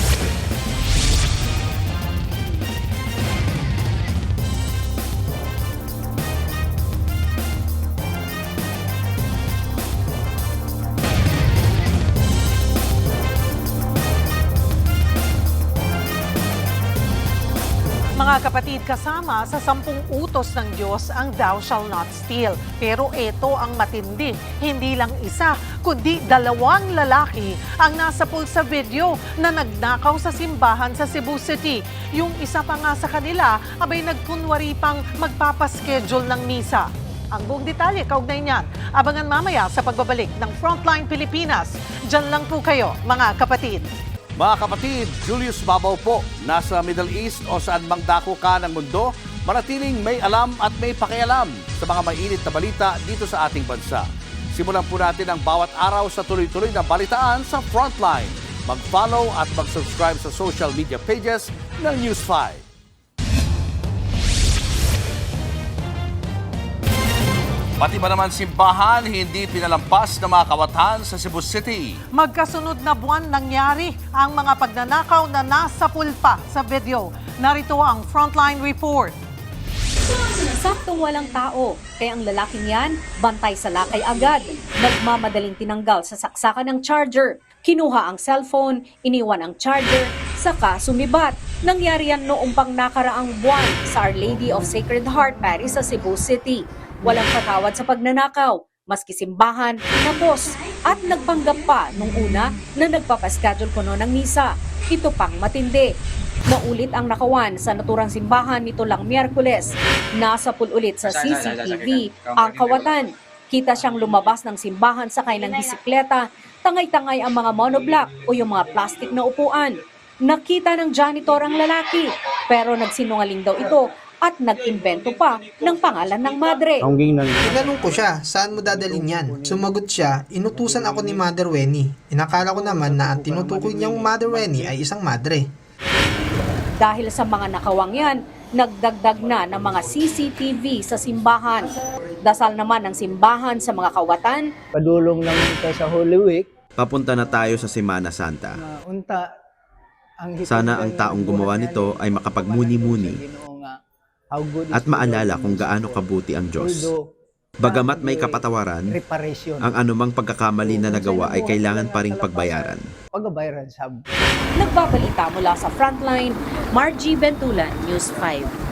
Mga kapatid, kasama sa 10 utos ng Diyos ang thou shall not steal. Pero ito ang matindi, hindi lang isa, kundi 2 lalaki ang nasa pool sa video na nagnakaw sa simbahan sa Cebu City. Yung isa pa nga sa kanila, abay nagkunwari pang magpapaschedule ng misa. Ang buong detalye, kaugnay niyan, abangan mamaya sa pagbabalik ng Frontline Pilipinas. Diyan lang po kayo, mga kapatid. Mga kapatid, Julius Babaw po, nasa Middle East o saan mang dako ka ng mundo, manatiling may alam at may pakialam sa mga mainit na balita dito sa ating bansa. Simulan po natin ang bawat araw sa tuloy-tuloy na balitaan sa Frontline. Mag-follow at mag-subscribe sa social media pages ng News 5. Pati ba naman simbahan, hindi pinalampas ng mga kawatan sa Cebu City? Magkasunod na buwan nangyari ang mga pagnanakaw na nasa pulpa sa video. Narito ang Frontline Report. Saktong walang tao, kaya ang lalaking yan, bantay sa lakay agad. Nagmamadaling tinanggal sa saksakan ng charger. Kinuha ang cellphone, iniwan ang charger, saka sumibat. Nangyari yan noong pang nakaraang buwan sa Our Lady of Sacred Heart Parish sa Cebu City. Walang patawad sa pagnanakaw, maski simbahan, napos, at nagpanggap pa nung una na nagpapaschedule kuno ng misa. Ito pang matindi. Naulit ang nakawan sa naturang simbahan nito lang Miyerkules. Nasa pool ulit sa CCTV ang kawatan. Kita siyang lumabas ng simbahan sakay ng bisikleta, tangay-tangay ang mga monoblock o yung mga plastic na upuan. Nakita ng janitor ang lalaki, pero nagsinungaling daw ito at nag-imbento pa ng pangalan ng madre. Tinanong ko siya, saan mo dadalhin yan? Sumagot siya, inutusan ako ni Mother Wenny. Inakala ko naman na ang tinutukoy niyang Mother Wenny ay isang madre. Dahil sa mga nakawang yan, nagdagdag na ng mga CCTV sa simbahan. Dasal naman ng simbahan sa mga kawatan. Padulong lang ito sa Holy Week. Papunta na tayo sa Semana Santa. Ang Sana ang taong gumawa nito ay makapagmuni-muni at maalala kung gaano kabuti ang Diyos. Bagamat may kapatawaran, ang anumang pagkakamali na nagawa ay kailangan pa ring pagbayaran. Nagbabalita mula sa Frontline, Margie Bentulan, News 5.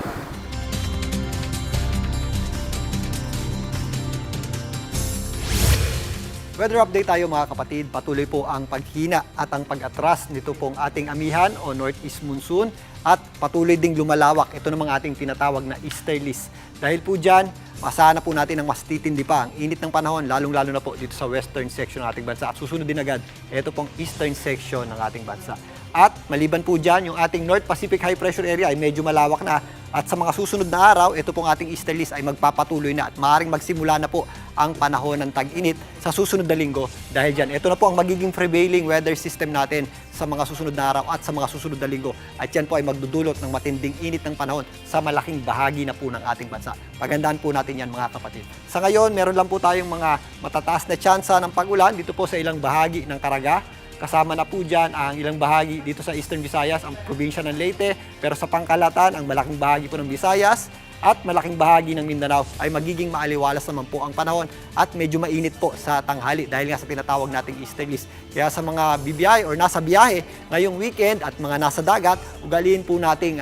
Weather update tayo mga kapatid. Patuloy po ang paghina at ang pag-atras nito pong ating amihan o northeast monsoon at patuloy ding lumalawak. Ito namang ating tinatawag na easterlies. Dahil po dyan, asahan na po natin ang mas titindi pa ang init ng panahon, lalong-lalo na po dito sa western section ng ating bansa. At susunod din agad, ito pong eastern section ng ating bansa. At maliban po dyan, yung ating North Pacific High Pressure Area ay medyo malawak na At sa mga susunod na araw, ito pong ating Easter list ay magpapatuloy na at maaaring magsimula na po ang panahon ng tag-init sa susunod na linggo. Dahil dyan, ito na po ang magiging prevailing weather system natin sa mga susunod na araw at sa mga susunod na linggo. At yan po ay magdudulot ng matinding init ng panahon sa malaking bahagi na po ng ating bansa. Pagandaan po natin yan mga kapatid. Sa ngayon, meron lang po tayong mga matataas na tsansa ng pag-ulan dito po sa ilang bahagi ng Caraga. Kasama na po dyan ang ilang bahagi dito sa Eastern Visayas, ang probinsya ng Leyte. Pero sa pangkalatan, ang malaking bahagi po ng Visayas at malaking bahagi ng Mindanao ay magiging maaliwalas naman po ang panahon at medyo mainit po sa tanghali dahil nga sa tinatawag nating Easter list. Kaya sa mga bibiyahe or nasa biyahe ngayong weekend at mga nasa dagat, ugaliin po nating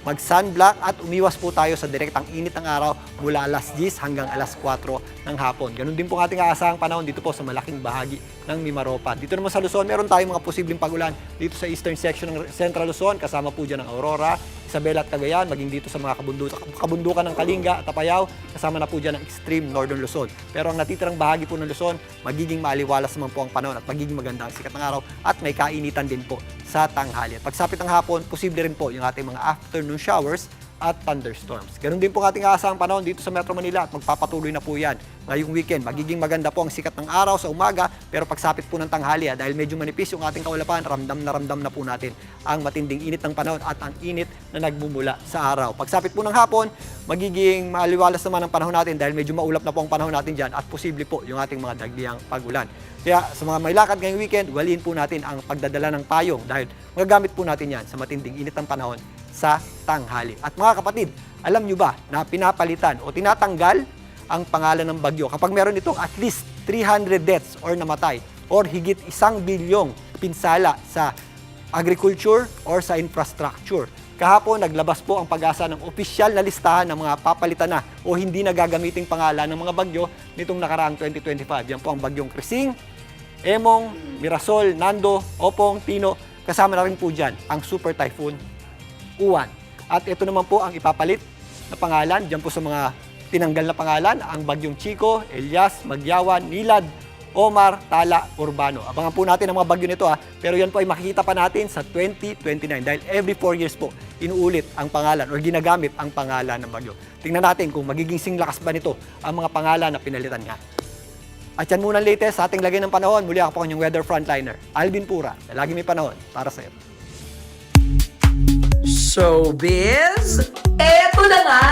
mag-sunblock at umiwas po tayo sa direktang init ng araw mula alas 10 hanggang alas 4 ng hapon. Ganun din po ang ating aasahang panahon dito po sa malaking bahagi ng Mimaropa. Dito naman sa Luzon, meron tayong mga posibleng pagulan dito sa eastern section ng Central Luzon, kasama po dyan ang Aurora, Isabela at Cagayan, maging dito sa mga kabundukan ng Kalinga at Apayao, kasama na po dyan ang extreme northern Luzon. Pero ang natitirang bahagi po ng Luzon, magiging maaliwalas naman po ang panahon at magiging maganda ang sikat ng araw at may kainitan din po sa tanghali. At pagsapit ng hapon, posible rin po yung ating mga afternoon showers at thunderstorms. Ganun din po ang ating aasahang panahon dito sa Metro Manila at magpapatuloy na po yan ngayong weekend. Magiging maganda po ang sikat ng araw sa umaga pero pagsapit po ng tanghali dahil medyo manipis yung ating kaulapan, ramdam na po natin ang matinding init ng panahon at ang init na nagmumula sa araw. Pagsapit po ng hapon, magiging maaliwalas naman ang panahon natin dahil medyo maulap na po ang panahon natin dyan at posible po yung ating mga dagdiang pag-ulan. Kaya sa mga may lakad ngayong weekend, waliin po natin ang pagdadala ng payong dahil magagamit po natin yan sa matinding init ng panahon sa tanghali. At mga kapatid, alam nyo ba na pinapalitan o tinatanggal ang pangalan ng bagyo kapag meron itong at least 300 deaths or namatay or higit 1 bilyong pinsala sa agriculture or sa infrastructure. Kahapon, naglabas po ang Pag-asa ng opisyal na listahan ng mga papalitan na o hindi na gagamiting pangalan ng mga bagyo nitong nakaraang 2025. Yan po ang bagyong Krising, Emong, Mirasol, Nando, Opong, Tino. Kasama na rin po dyan ang Super Typhoon Uwan. At ito naman po ang ipapalit na pangalan. Diyan po sa mga tinanggal na pangalan, ang bagyong Chico, Elias, Magyawan, Nilad, Omar, Tala, Urbano. Abangan po natin ang mga bagyo nito pero yan po ay makikita pa natin sa 2029 dahil every 4 years po inuulit ang pangalan o ginagamit ang pangalan ng bagyo. Tingnan natin kung magiging singlakas ba nito ang mga pangalan na pinalitan nga. At yan muna ang latest sa ating lagay ng panahon. Muli ako po ang inyong weather frontliner, Alvin Pura, na lagi may panahon para sa iyo. Showbiz, eto na nga!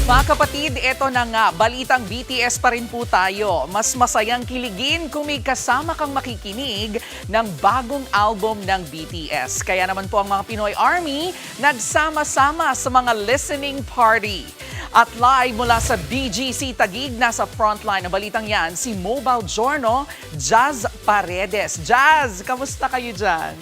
Mga kapatid, eto na nga, balitang BTS pa rin po tayo. Mas masayang kiligin kung may kasama kang makikinig ng bagong album ng BTS. Kaya naman po ang mga Pinoy Army nagsama-sama sa mga listening party. At live mula sa BGC Taguig, nasa frontline ng balitang yan, si Mobile Journal, Jazz Paredes. Jazz, kamusta kayo dyan?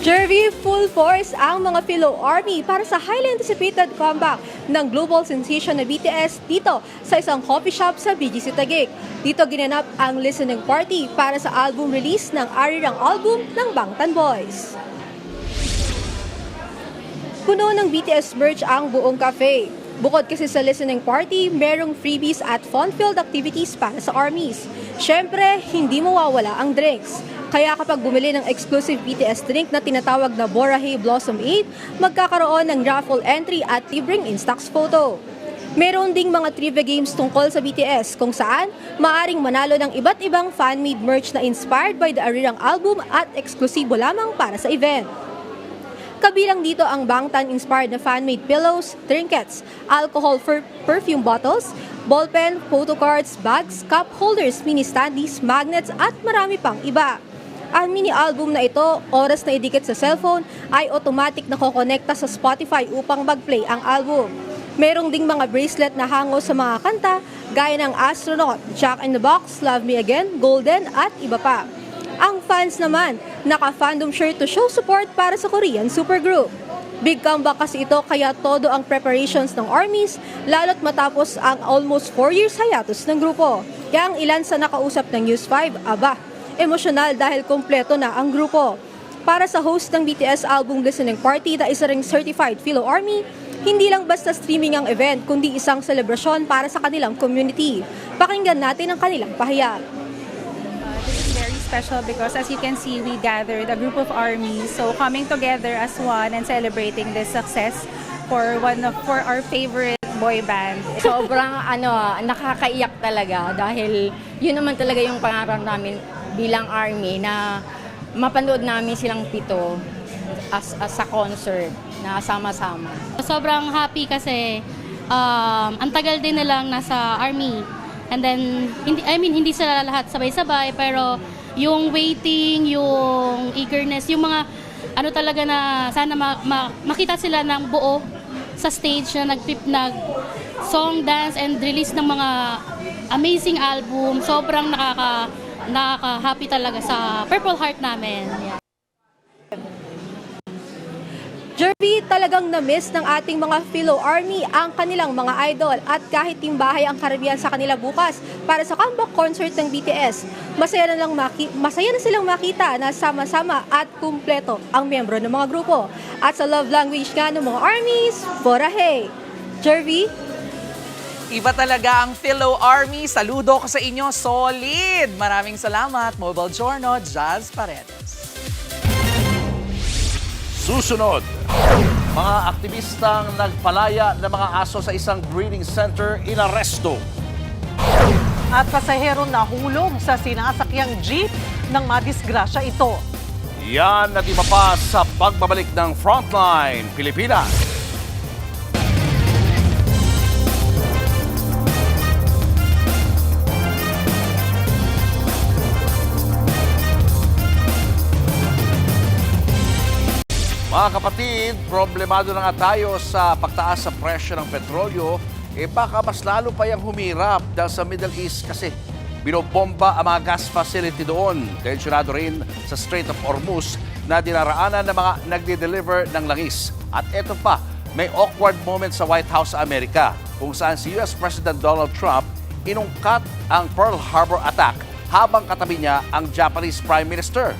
Jervy, full force ang mga Philo Army para sa highly anticipated comeback ng global sensation na BTS dito sa isang coffee shop sa BGC Taguig. Dito ginanap ang listening party para sa album release ng arirang album ng Bangtan Boys. Puno ng BTS merch ang buong cafe. Bukod kasi sa listening party, merong freebies at fun-filled activities para sa armies. Siyempre, hindi mawawala ang drinks. Kaya kapag bumili ng exclusive BTS drink na tinatawag na Boracay Blossom 8, magkakaroon ng raffle entry at libreng Instax photo. Meron ding mga trivia games tungkol sa BTS kung saan maaring manalo ng iba't ibang fan-made merch na inspired by the arirang album at eksklusibo lamang para sa event. Kabilang dito ang Bangtan-inspired na fan-made pillows, trinkets, alcohol perfume bottles, ballpen, photocards, bags, cup holders, mini standees, magnets at marami pang iba. Ang mini-album na ito, oras na idikit sa cellphone, ay automatic na kokonekta sa Spotify upang mag-play ang album. Merong ding mga bracelet na hango sa mga kanta gaya ng Astronaut, Jack in the Box, Love Me Again, Golden at iba pa. Ang fans naman, naka-fandom shirt to show support para sa Korean supergroup. Big comeback kasi ito kaya todo ang preparations ng armies lalo't matapos ang almost 4 years hiatus ng grupo. Kaya ang ilan sa nakausap ng News 5, aba, emosyonal dahil kompleto na ang grupo. Para sa host ng BTS album listening party na isa ring certified Philo Army, hindi lang basta streaming ang event kundi isang selebrasyon para sa kanilang community. Pakinggan natin ang kanilang pahayag. This is very special because as you can see, we gathered a group of armies. So coming together as one and celebrating this success for our favorite boy band. Sobrang nakakaiyak talaga dahil yun naman talaga yung pangarap namin bilang army na mapanood namin silang 7 sa concert na sama-sama. Sobrang happy kasi ang tagal din nilang nasa army. And then, hindi sila lahat sabay-sabay, pero yung waiting, yung eagerness, yung mga talaga na sana makita sila ng buo sa stage na nag-song, dance, and release ng mga amazing album. Sobrang nakaka-happy talaga sa Purple Heart namin. Yeah. Jervy, talagang na-miss ng ating mga Philo Army ang kanilang mga idol at kahit timbahay ang karamihan sa kanila bukas para sa comeback concert ng BTS, masaya na silang makita na sama-sama at kumpleto ang miyembro ng mga grupo. At sa love language nga ng mga armies, Borahay! Jervy? Iba talaga ang Philo Army. Saludo ko sa inyo. Solid! Maraming salamat. Mobile Journal, Jazz Paredes. Susunod, mga aktivistang nagpalaya ng mga aso sa isang breeding center inaresto. At pasahero nahulog sa sinasakyang jeep ng madisgrasya ito. Yan at iba pa sa pagbabalik ng Frontline Pilipinas. Mga kapatid, problemado na nga tayo sa pagtaas sa presyo ng petrolyo, baka mas lalo pa yung humirap dahil sa Middle East kasi binobomba ang mga gas facility doon. Tensyonado rin sa Strait of Hormuz na dinaraanan ng mga nagde-deliver ng langis. At eto pa, may awkward moment sa White House sa Amerika kung saan si US President Donald Trump inungkat ang Pearl Harbor attack habang katabi niya ang Japanese Prime Minister.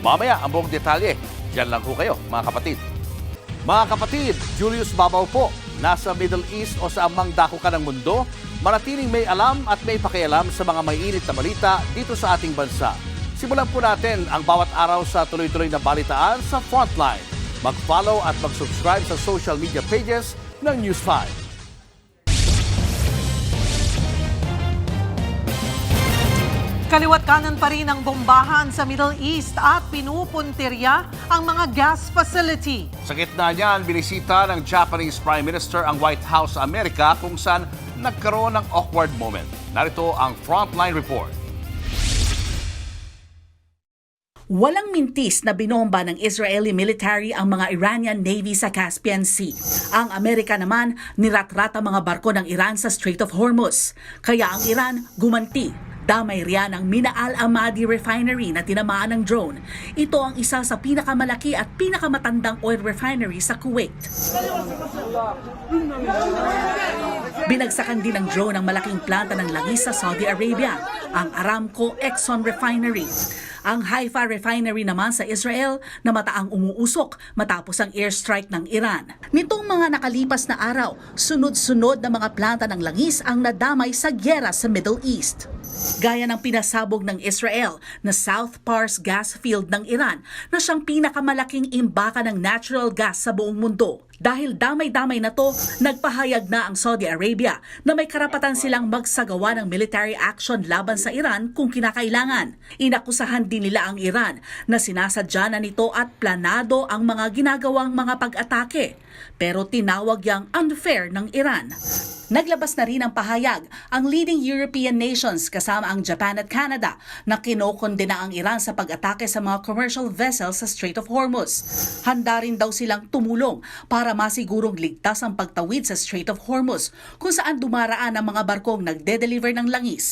Mamaya ang buong detalye. Diyan lang ho kayo, mga kapatid. Mga kapatid, Julius Babaw po. Nasa Middle East o sa amang dako ka ng mundo, manatiling may alam at may pakialam sa mga may init na balita dito sa ating bansa. Simulan po natin ang bawat araw sa tuloy-tuloy na balitaan sa Frontline. Mag-follow at mag-subscribe sa social media pages ng News 5. Kaliwat kanan pa rin ang bombahan sa Middle East at pinupuntirya ang mga gas facility. Sa gitna niyan, binisita ng Japanese Prime Minister ang White House sa Amerika kung saan nagkaroon ng awkward moment. Narito ang Frontline Report. Walang mintis na binomba ng Israeli military ang mga Iranian Navy sa Caspian Sea. Ang Amerika naman, niratrata mga barko ng Iran sa Strait of Hormuz. Kaya ang Iran gumanti. Damay riyan ang Mina Al-Amadi Refinery na tinamaan ng drone. Ito ang isa sa pinakamalaki at pinakamatandang oil refinery sa Kuwait. Binagsakan din ng drone ang malaking planta ng langis sa Saudi Arabia, ang Aramco Exxon Refinery. Ang Haifa Refinery naman sa Israel na mataang umuusok matapos ang airstrike ng Iran. Nitong mga nakalipas na araw, sunod-sunod na mga planta ng langis ang nadamay sa gyera sa Middle East. Gaya ng pinasabog ng Israel na South Pars gas field ng Iran na siyang pinakamalaking imbaka ng natural gas sa buong mundo. Dahil damay-damay na to, nagpahayag na ang Saudi Arabia na may karapatan silang magsagawa ng military action laban sa Iran kung kinakailangan. Inakusahan din nila ang Iran na sinasadya na nito at planado ang mga ginagawang mga pag-atake. Pero tinawag yang unfair ng Iran. Naglabas na rin ang pahayag ang leading European nations kasama ang Japan at Canada na kinokondena ang Iran sa pag-atake sa mga commercial vessels sa Strait of Hormuz. Handa rin daw silang tumulong para masigurong ligtas ang pagtawid sa Strait of Hormuz kung saan dumaraan ang mga barkong nagde-deliver ng langis.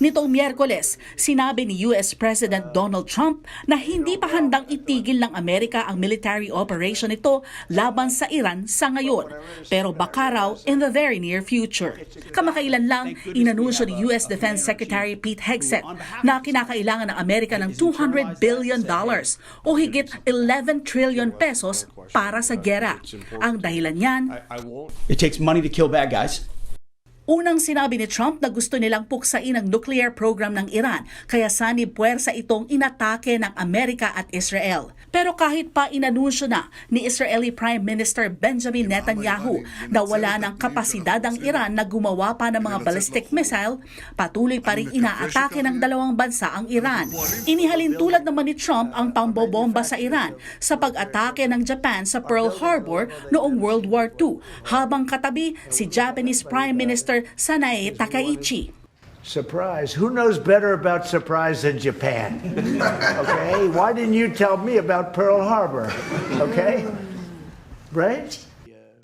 Nitong Miyerkules, sinabi ni US President Donald Trump na hindi pa handang itigil ng Amerika ang military operation nito laban sa Iran sa ngayon, pero baka raw in the very near future. Kamakailan lang, inanunsyo ni US Defense Secretary Pete Hegseth na kinakailangan ng Amerika ng $200 billion o higit 11 trillion pesos para sa gera. Ang dahilan niyan, It takes money to kill bad guys. Unang sinabi ni Trump na gusto nilang puksain ang nuclear program ng Iran, kaya sanib puwersa itong inatake ng Amerika at Israel. Pero kahit pa inanunsyo na ni Israeli Prime Minister Benjamin Netanyahu na wala ng kapasidad ang Iran na gumawa pa ng mga ballistic missile, patuloy pa rin inaatake ng dalawang bansa ang Iran. Inihalin tulad naman ni Trump ang pambobomba sa Iran sa pag-atake ng Japan sa Pearl Harbor noong World War II, habang katabi si Japanese Prime Minister Sanae Takaichi. Surprise. Who knows better about surprise than Japan? Okay? Why didn't you tell me about Pearl Harbor? Okay? Right?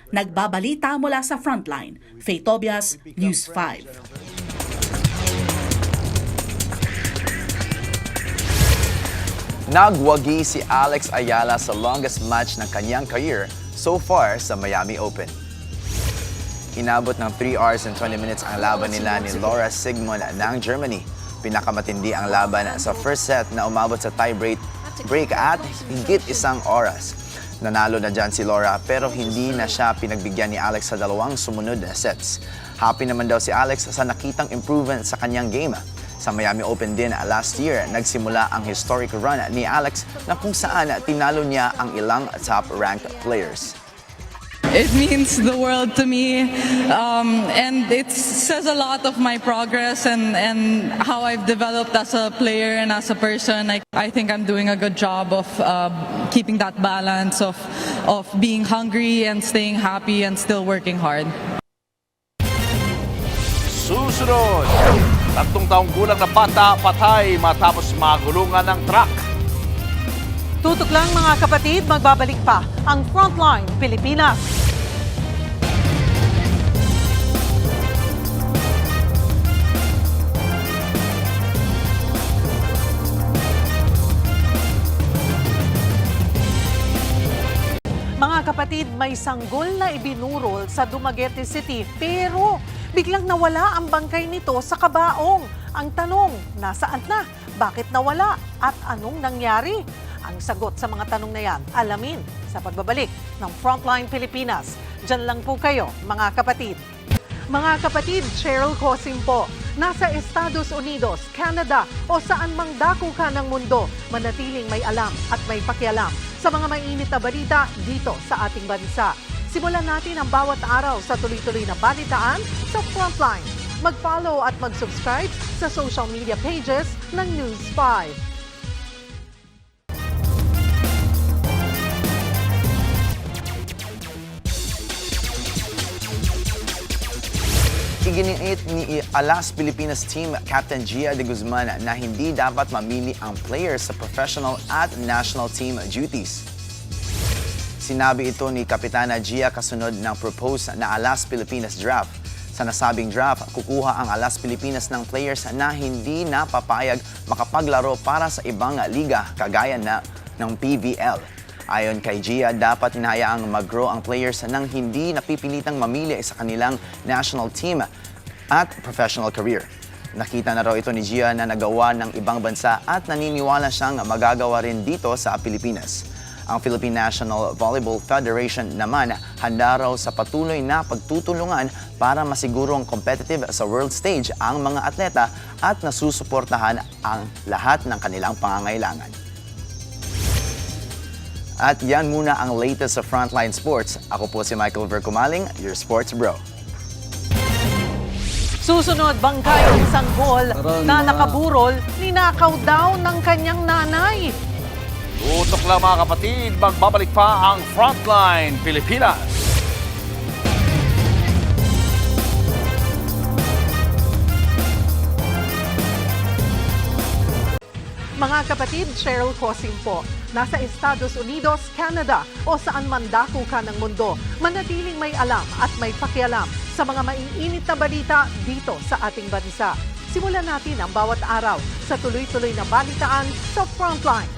Nagbabalita mula sa Frontline, Faye Tobias, News 5. Nagwagi si Alex Ayala sa longest match ng kanyang career so far sa Miami Open. Inabot ng 3 hours and 20 minutes ang laban nila ni Laura Sigmund ng Germany. Pinakamatindi ang laban sa first set na umabot sa tie break at higit 1 oras. Nanalo na dyan si Laura pero hindi na siya pinagbigyan ni Alex sa dalawang sumunod na sets. Happy naman daw si Alex sa nakitang improvement sa kanyang game. Sa Miami Open din last year, nagsimula ang historic run ni Alex na kung saan tinalo niya ang ilang top-ranked players. It means the world to me, and it says a lot of my progress and how I've developed as a player and as a person. I think I'm doing a good job of keeping that balance of being hungry and staying happy and still working hard. Susunod, 3 taong gulang na bata patay matapos magulungan ng truck. Tutok lang mga kapatid, magbabalik pa ang Frontline Pilipinas. Mga kapatid, may sanggol na ibinurol sa Dumaguete City pero biglang nawala ang bangkay nito sa Cabaong. Ang tanong, nasaan na? Bakit nawala? At anong nangyari? Ang sagot sa mga tanong na yan, alamin sa pagbabalik ng Frontline Pilipinas. Diyan lang po kayo, mga kapatid. Mga kapatid, Cheryl Cosim po. Nasa Estados Unidos, Canada o saan mang dako ka ng mundo, manatiling may alam at may pakialam sa mga mainit na balita dito sa ating bansa. Simulan natin ang bawat araw sa tuloy-tuloy na balitaan sa Frontline. Mag-follow at mag-subscribe sa social media pages ng News 5. Iginiit ni Alas Pilipinas team Captain Gia de Guzman na hindi dapat mamili ang players sa professional at national team duties. Sinabi ito ni Kapitana Gia kasunod ng propose na Alas Pilipinas draft. Sa nasabing draft, kukuha ang Alas Pilipinas ng players na hindi napapayag makapaglaro para sa ibang liga kagaya na ng PVL. Ayon kay Gia, dapat hinayaang mag-grow ang players nang hindi napipilitang mamili sa kanilang national team at professional career. Nakita na raw ito ni Gia na nagawa ng ibang bansa at naniniwala siyang magagawa rin dito sa Pilipinas. Ang Philippine National Volleyball Federation naman handa raw sa patuloy na pagtutulungan para masigurong competitive sa world stage ang mga atleta at nasusuportahan ang lahat ng kanilang pangangailangan. At yan muna ang latest sa Frontline Sports. Ako po si Michael Vercumaling, your sports bro. Susunod, bangkay ng sanggol na nakaburol, ninakaw daw ng kanyang nanay. Tutok lang mga kapatid, magbabalik pa ang Frontline Pilipinas. Mga kapatid, Cheryl Cosim po. Nasa Estados Unidos, Canada o saan man dako ka ng mundo, manatiling may alam at may pakialam sa mga maiinit na balita dito sa ating bansa. Simulan natin ang bawat araw sa tuloy-tuloy na balitaan sa Frontline.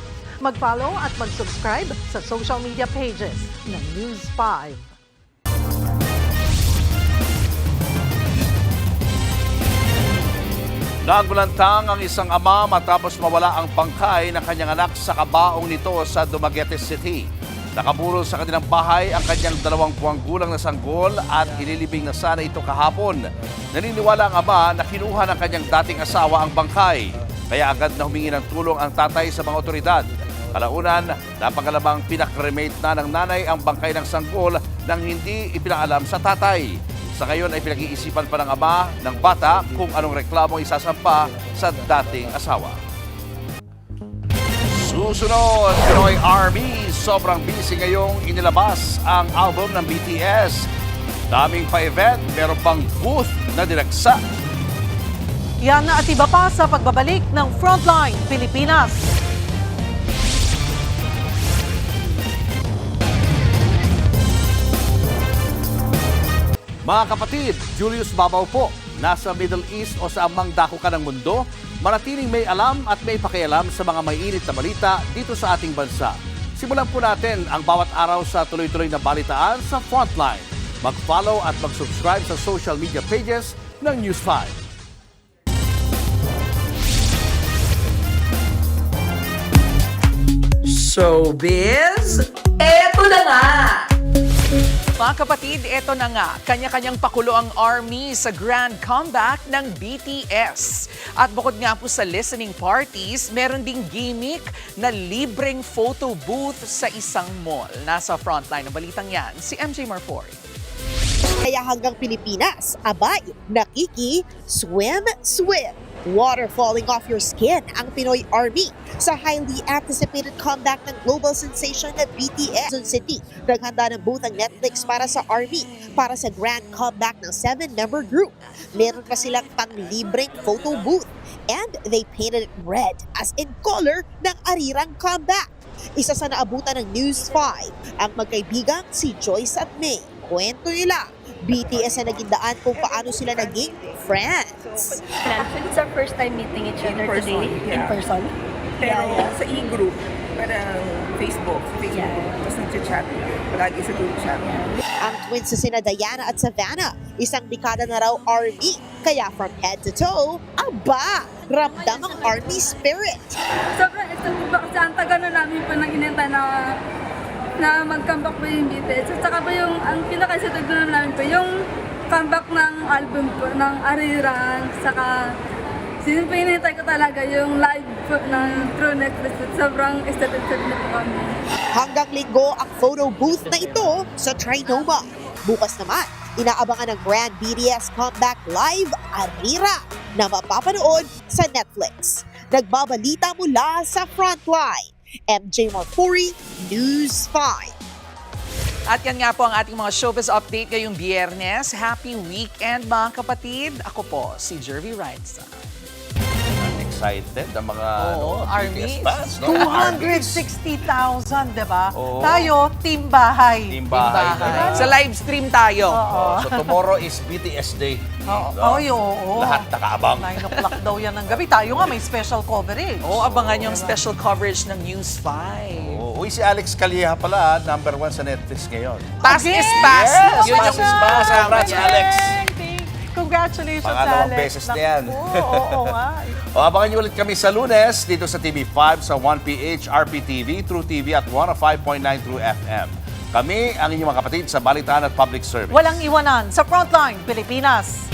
Mag-follow at mag-subscribe sa social media pages ng News 5. Nagulantang ang isang ama matapos mawala ang bangkay ng kanyang anak sa kabaong nito sa Dumaguete City. Nakaburol sa kanilang bahay ang kanyang 2 buwang gulang na sanggol at ililibing na sana ito kahapon. Naniniwala ang ama na kinuha ng kanyang dating asawa ang bangkay. Kaya agad na humingi ng tulong ang tatay sa mga otoridad. Kalaunan, napagalamang pinakremate na ng nanay ang bangkay ng sanggol nang hindi ipinaalam sa tatay. Sa ngayon ay pinag-iisipan pa ng ama ng bata kung anong reklamo isasampa sa dating asawa. Susunod, Pinoy Army, sobrang busy ngayong inilabas ang album ng BTS. Daming pa-event, meron pang booth na dinagsa. Yan na at iba pa sa pagbabalik ng Frontline Pilipinas. Mga kapatid, Julius Babaw po. Nasa Middle East o sa amang dako ka ng mundo, manatiling may alam at may pakialam sa mga mainit na balita dito sa ating bansa. Simulan po natin ang bawat araw sa tuloy-tuloy na balitaan sa Frontline. Mag-follow at mag-subscribe sa social media pages ng News 5. Showbiz, eto na nga! Mga kapatid, eto na nga, kanya-kanyang pakulo ang ARMY sa grand comeback ng BTS. At bukod nga po sa listening parties, meron ding gimmick na libreng photo booth sa isang mall. Nasa frontline ng balitang yan, si MJ Marfori. Kaya hanggang Pilipinas, abay, swim. Water falling off your skin ang Pinoy Army sa highly anticipated comeback ng global sensation na BTS. Quezon City, naghanda ng booth ang Netflix para sa Army para sa grand comeback ng 7-member group. Meron pa silang panglibreng photo booth and they painted it red as in color ng arirang comeback. Isa sa naabutan ng News 5 ang magkaibigang si Joyce at May. Kwento nila, BTS na naging daan kung paano sila naging friends. Actually, it's our first time meeting each other today. In person? Pero sa e-group, parang Facebook. Tapos nag-chat lang. Palagi sa group chat. Ang twins sa sina Diana at Savannah, isang dekada na raw Army. Kaya from head to toe, aba, ramdam ang Army spirit. Sobrang excited ba kasi ang tagal na namin po nang inenta na mag-comeback po yung BTS. At saka po yung, ang pinaka-excited ko namin po, yung comeback ng album po, ng Arirang. Saka, pinintay ko talaga yung live po ng True Netflix. Sobrang excited na po kami. Hanggang linggo ang photo booth na ito sa Trinoma. Bukas naman, inaabangan ng Grand BTS Comeback Live Arira na mapapanood sa Netflix. Nagbabalita mula sa Frontline. MJ Marfori, News 5. At yan nga po ang ating mga showbiz update ngayong Biyernes. Happy weekend mga kapatid. Ako po, si Jervy Wrights. Excited ang mga Army. BTS fans, no? 260,000, diba? Oo. Tayo, team bahay. Team bahay. Sa live stream tayo. So tomorrow is BTS Day. Oo. Lahat nakaabang. 9 o'clock daw yan ng gabi. Tayo nga may special coverage. Oo, abangan yung special coverage ng News 5. Uy, si Alex Calleja pala, number 1 sa Netflix ngayon. Pass is pass. Yes, Yun pass yung is pass. Congrats, Alex. Congratulations, Pangalawang Alex. beses na yan. Oo nga. O, abangan niyo ulit kami sa Lunes dito sa TV5 sa 1PH, RPTV, True TV at 105.9 True FM. Kami ang inyong mga kapatid sa Balitaan at Public Service. Walang iwanan sa Frontline Pilipinas.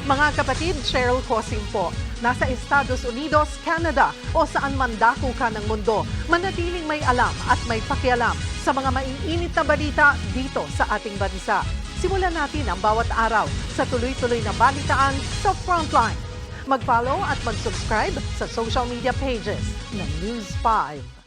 Mga kapatid, Cheryl Cosing po. Nasa Estados Unidos, Canada o saan man dako ka ng mundo, manatiling may alam at may pakialam sa mga maiinit na balita dito sa ating bansa. Simulan natin ang bawat araw sa tuloy-tuloy na balitaan sa Frontline. Mag-follow at mag-subscribe sa social media pages ng News 5.